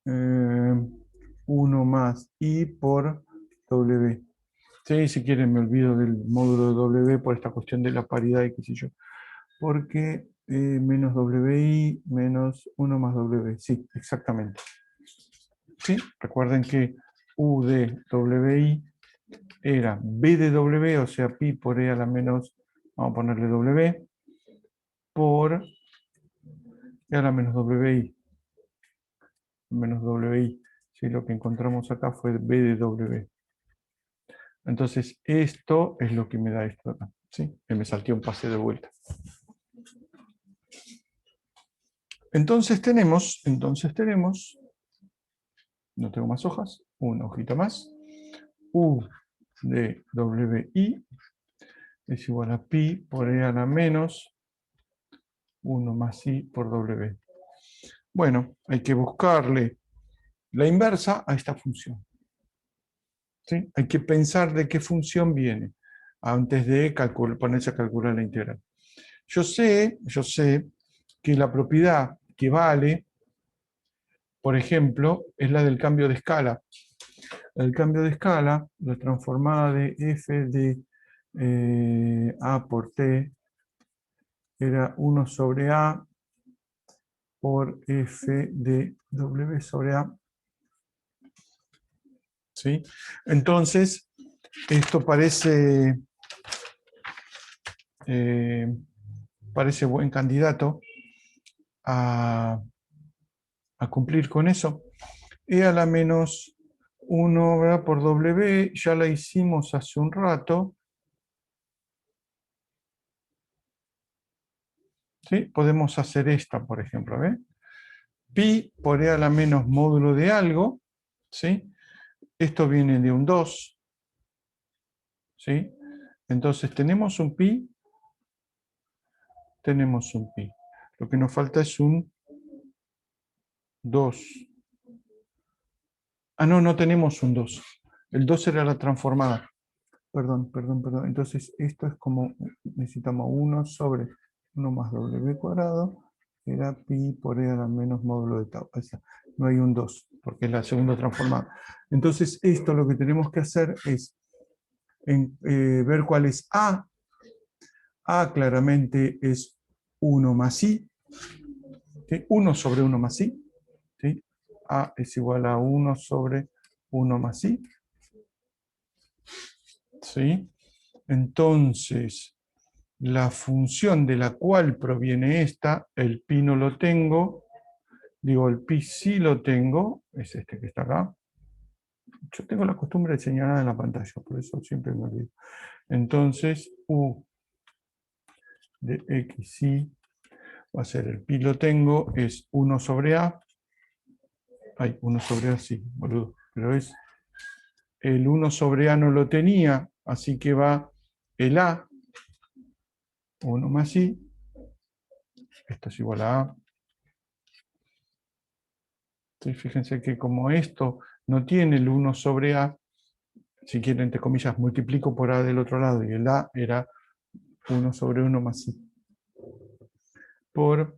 1 más i por w. Sí, si quieren me olvido del módulo de w por esta cuestión de la paridad y qué sé yo. Porque menos wi menos 1 más w. Sí, exactamente. ¿Sí? Recuerden que u de wi era b de w, o sea, pi por e a la menos, vamos a ponerle w, por e a la menos wi. Menos wi. ¿Sí? Lo que encontramos acá fue b de w. Entonces, esto es lo que me da esto acá. ¿Sí? Que me salté un pase de vuelta. Entonces tenemos, no tengo más hojas, una hojita más, u de wi es igual a pi por e a la menos 1 más i por w. Bueno, hay que buscarle la inversa a esta función. ¿Sí? Hay que pensar de qué función viene antes de ponerse a calcular la integral. Yo sé que la propiedad que vale, por ejemplo, es la del cambio de escala. El cambio de escala, la transformada de f de A por T era 1 sobre A por F de W sobre A. ¿Sí? Entonces, esto parece buen candidato a cumplir con eso. E a la menos 1, ¿verdad? Por W, ya la hicimos hace un rato. ¿Sí? Podemos hacer esta, por ejemplo, ¿ves? Pi por E a la menos módulo de algo, ¿sí? Esto viene de un 2, ¿sí? Entonces tenemos un pi, tenemos un pi. Lo que nos falta es un 2. Ah, no, no tenemos un 2. El 2 era la transformada. Perdón. Entonces esto es como, necesitamos 1 sobre 1 más w cuadrado, era pi por e a la menos módulo de tau. No hay un 2, porque es la segunda transformada. Entonces esto lo que tenemos que hacer es ver cuál es A. A claramente es 1 más I. ¿Sí? 1 sobre 1 más I. ¿Sí? A es igual a 1 sobre 1 más I. ¿Sí? Entonces, la función de la cual proviene esta, el pi no lo tengo, digo, el pi sí lo tengo, es este que está acá. Yo tengo la costumbre de señalar en la pantalla, por eso siempre me olvido. Entonces, u de xi va a ser el pi lo tengo, es 1 sobre a. Ay, 1 sobre a, sí, boludo, pero es el 1 sobre a no lo tenía, así que va el a, 1 más i, esto es igual a a. Entonces, fíjense que como esto no tiene el 1 sobre a, si quieren, entre comillas, multiplico por a del otro lado, y el a era 1 sobre 1 más i. Por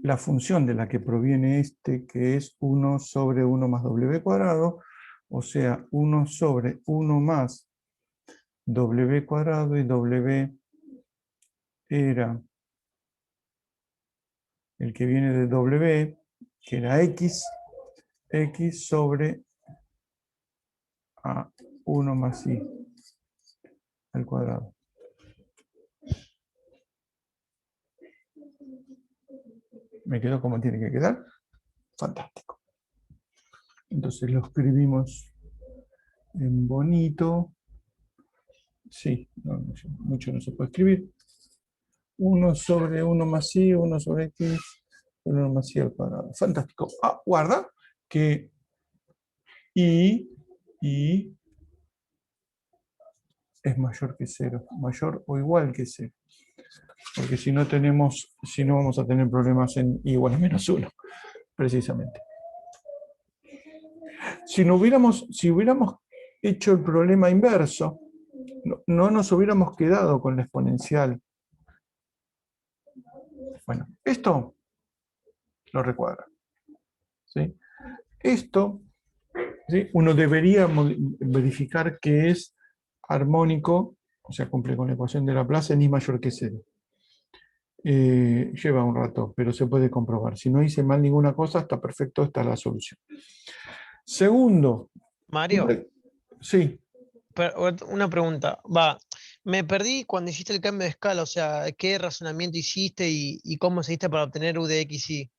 la función de la que proviene este, que es 1 sobre 1 más w cuadrado, o sea, 1 sobre 1 más w cuadrado, y w era el que viene de w, que era x sobre a 1 más i al cuadrado. ¿Me quedó como tiene que quedar? Fantástico. Entonces lo escribimos en bonito. Sí, mucho no se puede escribir. 1 sobre 1 más i, 1 sobre x, 1 más i al cuadrado. Fantástico. Ah, guarda que i es mayor que 0, mayor o igual que 0. Porque si no vamos a tener problemas en i igual a menos 1, precisamente. Si hubiéramos hecho el problema inverso, no nos hubiéramos quedado con la exponencial. Bueno, esto lo recuadra. ¿Sí? Esto, ¿sí? Uno debería verificar que es armónico, o sea, cumple con la ecuación de Laplace en i mayor que 0. Lleva un rato, pero se puede comprobar. Si no hice mal ninguna cosa, está perfecto, está la solución. Segundo, Mario, sí. una pregunta. Me perdí cuando hiciste el cambio de escala, o sea, ¿qué razonamiento hiciste y cómo se hiciste para obtener u de x y?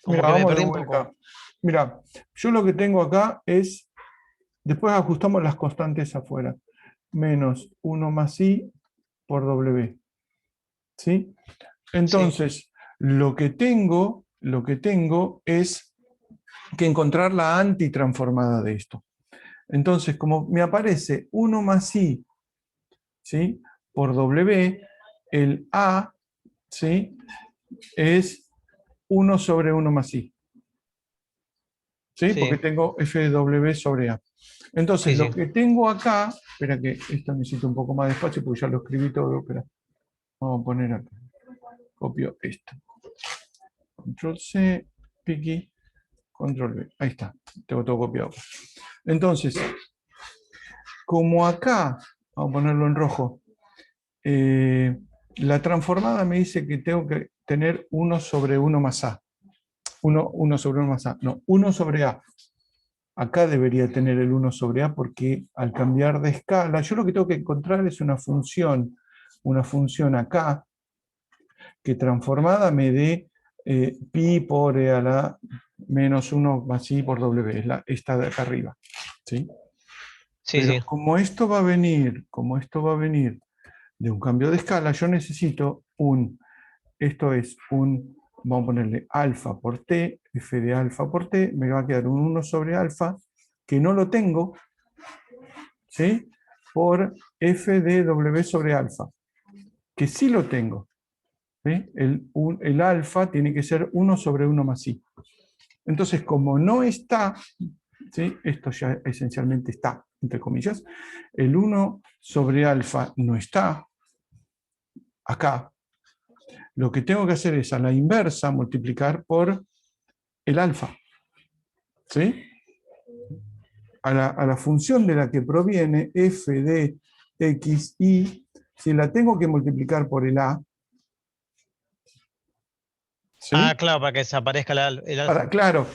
Como Mira, que me vamos de perdí un poco. vuelta. Mira, yo lo que tengo acá es, después ajustamos las constantes afuera, menos 1 más i por w. ¿Sí? Sí, Entonces, lo que tengo es que encontrar la antitransformada de esto. Entonces, como me aparece 1 más i, ¿sí? Por w, el a, ¿sí? Es 1 sobre 1 más i. ¿Sí? sí, Porque tengo f de w sobre a. Entonces, sí, lo sí. que tengo acá, espera que esto necesito un poco más de espacio porque ya lo escribí todo, espera. Vamos a poner acá. Copio esto. Control C, piqui, control V. Ahí está, tengo todo copiado. Entonces, como acá Vamos a ponerlo en rojo. La transformada me dice que tengo que tener 1 sobre 1 más A. 1 sobre 1 más A. No, 1 sobre A. Acá debería tener el 1 sobre A porque al cambiar de escala, yo lo que tengo que encontrar es una función acá que transformada me dé pi por e a la menos 1 más i por w, es esta de acá arriba. ¿Sí? Sí, Pero sí. como esto va a venir de un cambio de escala, yo necesito esto es vamos a ponerle alfa por t, f de alfa por t, me va a quedar un 1 sobre alfa, que no lo tengo, ¿sí? Por f de w sobre alfa, que sí lo tengo. ¿Sí? El alfa tiene que ser 1 sobre 1 más i. Entonces, como no está, ¿sí? Esto ya esencialmente está, entre comillas, el 1 sobre alfa no está acá. Lo que tengo que hacer es a la inversa multiplicar por el alfa. ¿Sí? A la función de la que proviene f de x, y, si la tengo que multiplicar por el a, Ah, ¿sí? claro, para que desaparezca el alfa. Claro,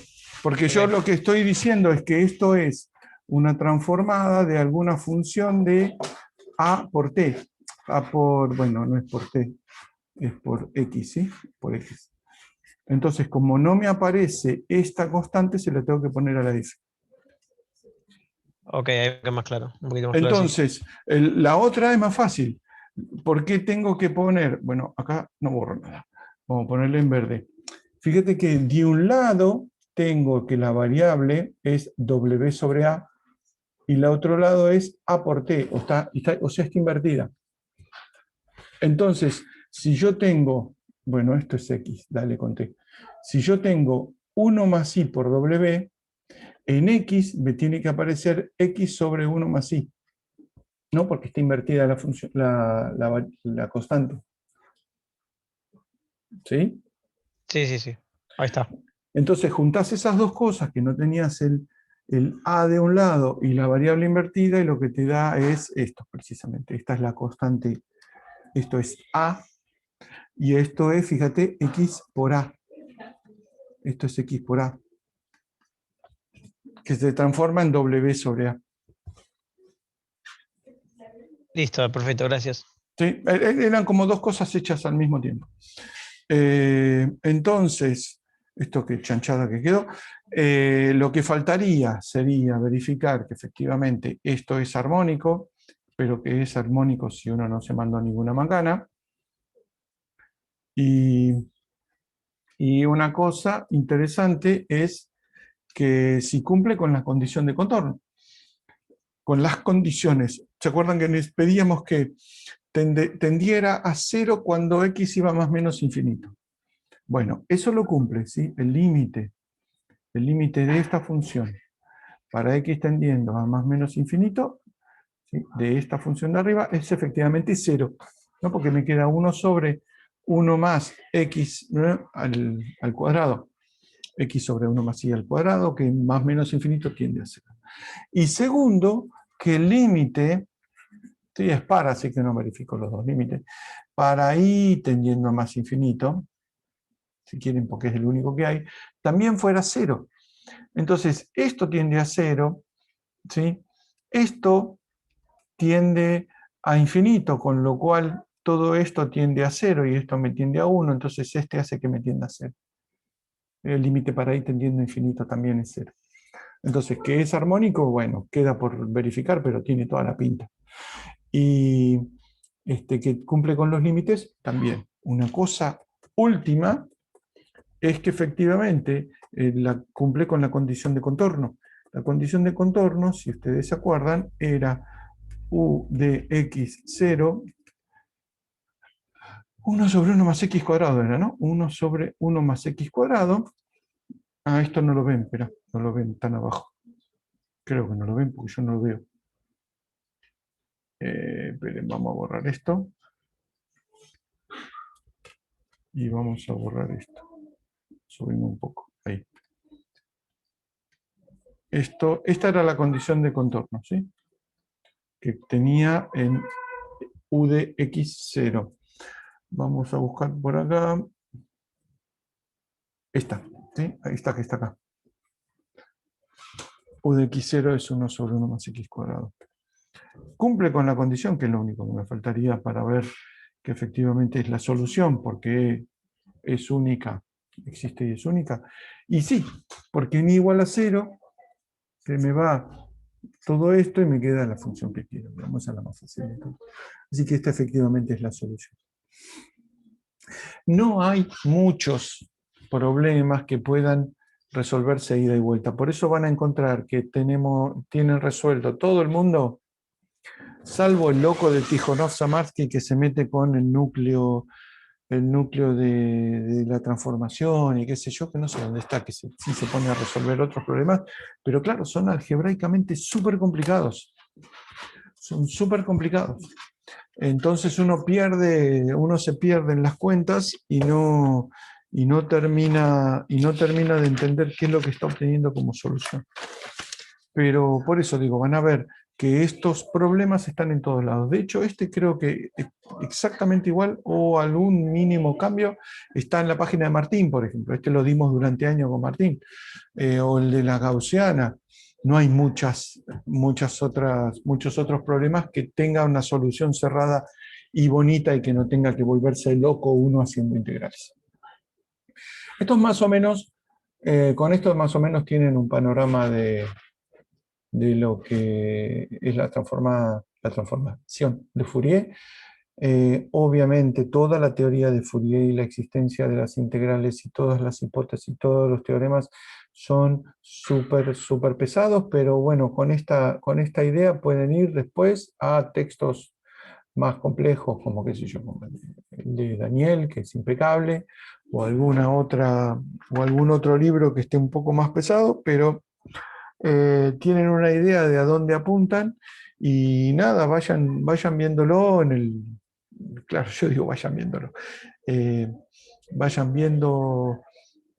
porque yo Ok. lo que estoy diciendo es que esto es una transformada de alguna función de a por t. Bueno, no es por t, es por x, ¿sí? Por x. Entonces, como no me aparece esta constante, se la tengo que poner a la f. Ok, ahí queda más claro. Un poquito más claro, sí. Entonces, la otra es más fácil. ¿Por qué tengo que poner? Bueno, acá no borro nada. Vamos a ponerle en verde. Fíjate que de un lado tengo que la variable es w sobre a y la otro lado es a por t, o sea, está invertida. Entonces, si yo tengo, bueno, esto es x, dale con t. Si yo tengo 1 más i por w, en x me tiene que aparecer x sobre 1 más i. No, porque está invertida la función, la constante. ¿Sí? Sí, sí, sí. Ahí está. Entonces juntás esas dos cosas que no tenías el a de un lado y la variable invertida, y lo que te da es esto precisamente. Esta es la constante. Esto es a y esto es, fíjate, x por a. Esto es x por a, que se transforma en w sobre a. Listo, perfecto, gracias. ¿Sí? Eran como dos cosas hechas al mismo tiempo. Entonces, esto que chanchada que quedó, lo que faltaría sería verificar que efectivamente esto es armónico, pero que es armónico si uno no se mandó ninguna macana. Y una cosa interesante es que si cumple con la condición de contorno, con las condiciones. ¿Se acuerdan que les pedíamos que tendiera a cero cuando x iba más o menos infinito? Bueno, eso lo cumple, ¿sí? El límite de esta función para x tendiendo a más o menos infinito, ¿sí? De esta función de arriba, es efectivamente 0, ¿no? Porque me queda 1 sobre 1 más x, ¿no? al cuadrado, x sobre 1 más y al cuadrado, que más o menos infinito tiende a 0. Y segundo, que el límite, sí, es para, así que no verifico los dos límites, para y tendiendo a más infinito, si quieren porque es el único que hay, también fuera 0. Entonces, esto tiende a 0, ¿sí? Esto tiende a infinito, con lo cual todo esto tiende a 0 y esto me tiende a 1, entonces este hace que me tienda a 0. El límite para y tendiendo a infinito también es 0. Entonces, ¿qué es armónico? Bueno, queda por verificar, pero tiene toda la pinta. Y que cumple con los límites también. Una cosa última es que efectivamente cumple con la condición de contorno. La condición de contorno, si ustedes se acuerdan, era u de x0, 1 sobre 1 más x cuadrado era, ¿no? 1 sobre 1 más x cuadrado. Ah, esto no lo ven, espera, no lo ven tan abajo. Creo que no lo ven porque yo no lo veo. Esperen, vamos a borrar esto. Y vamos a borrar esto. Subimos un poco. Ahí. Esta era la condición de contorno, ¿sí? que tenía en U de x0. Vamos a buscar por acá. Esta, ¿sí? Ahí está, que está acá. U de x0 es 1 sobre 1 más x cuadrado. Cumple con la condición, que es lo único que me faltaría para ver que efectivamente es la solución, porque es única, existe y es única. Y sí, porque en igual a 0 se me va todo esto y me queda la función que quiero. Vamos a la más fácil de todo. Así que esta efectivamente es la solución. No hay muchos problemas que puedan resolverse ida y vuelta. Por eso van a encontrar que tienen resuelto todo el mundo, salvo el loco de Tijonov-Samarsky que se mete con el núcleo de la transformación y qué sé yo, que no sé dónde está, que sí se pone a resolver otros problemas, pero claro, son algebraicamente súper complicados. Son súper complicados. Entonces uno se pierde en las cuentas y no termina de entender qué es lo que está obteniendo como solución. Pero por eso digo, van a ver que estos problemas están en todos lados. De hecho, este creo que es exactamente igual o algún mínimo cambio está en la página de Martín, por ejemplo. Este lo dimos durante años con Martín. O el de la gaussiana. No hay muchos otros problemas que tengan una solución cerrada y bonita y que no tenga que volverse loco uno haciendo integrales. Estos más o menos, con esto más o menos tienen un panorama de lo que es la transformación de Fourier. Obviamente toda la teoría de Fourier y la existencia de las integrales y todas las hipótesis y todos los teoremas son súper pesados, pero bueno, con esta idea pueden ir después a textos más complejos, como qué sé yo, como el de Daniel, que es impecable, o algún otro libro que esté un poco más pesado, pero tienen una idea de a dónde apuntan y nada, vayan viéndolo claro, yo digo vayan viéndolo, vayan viendo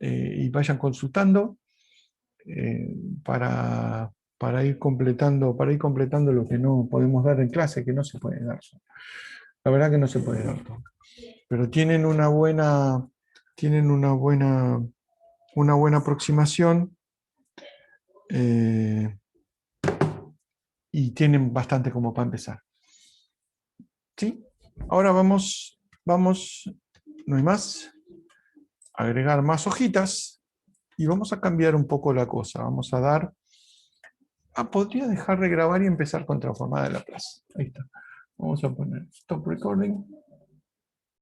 y vayan consultando para ir completando lo que no podemos dar en clase, que no se puede dar. La verdad que no se puede dar todo. Pero tienen una buena aproximación y tienen bastante como para empezar. ¿Sí? Ahora vamos, no hay más, agregar más hojitas y vamos a cambiar un poco la cosa. Vamos a dar, podría dejar de grabar y empezar con transformada de Laplace. Ahí está. Vamos a poner stop recording.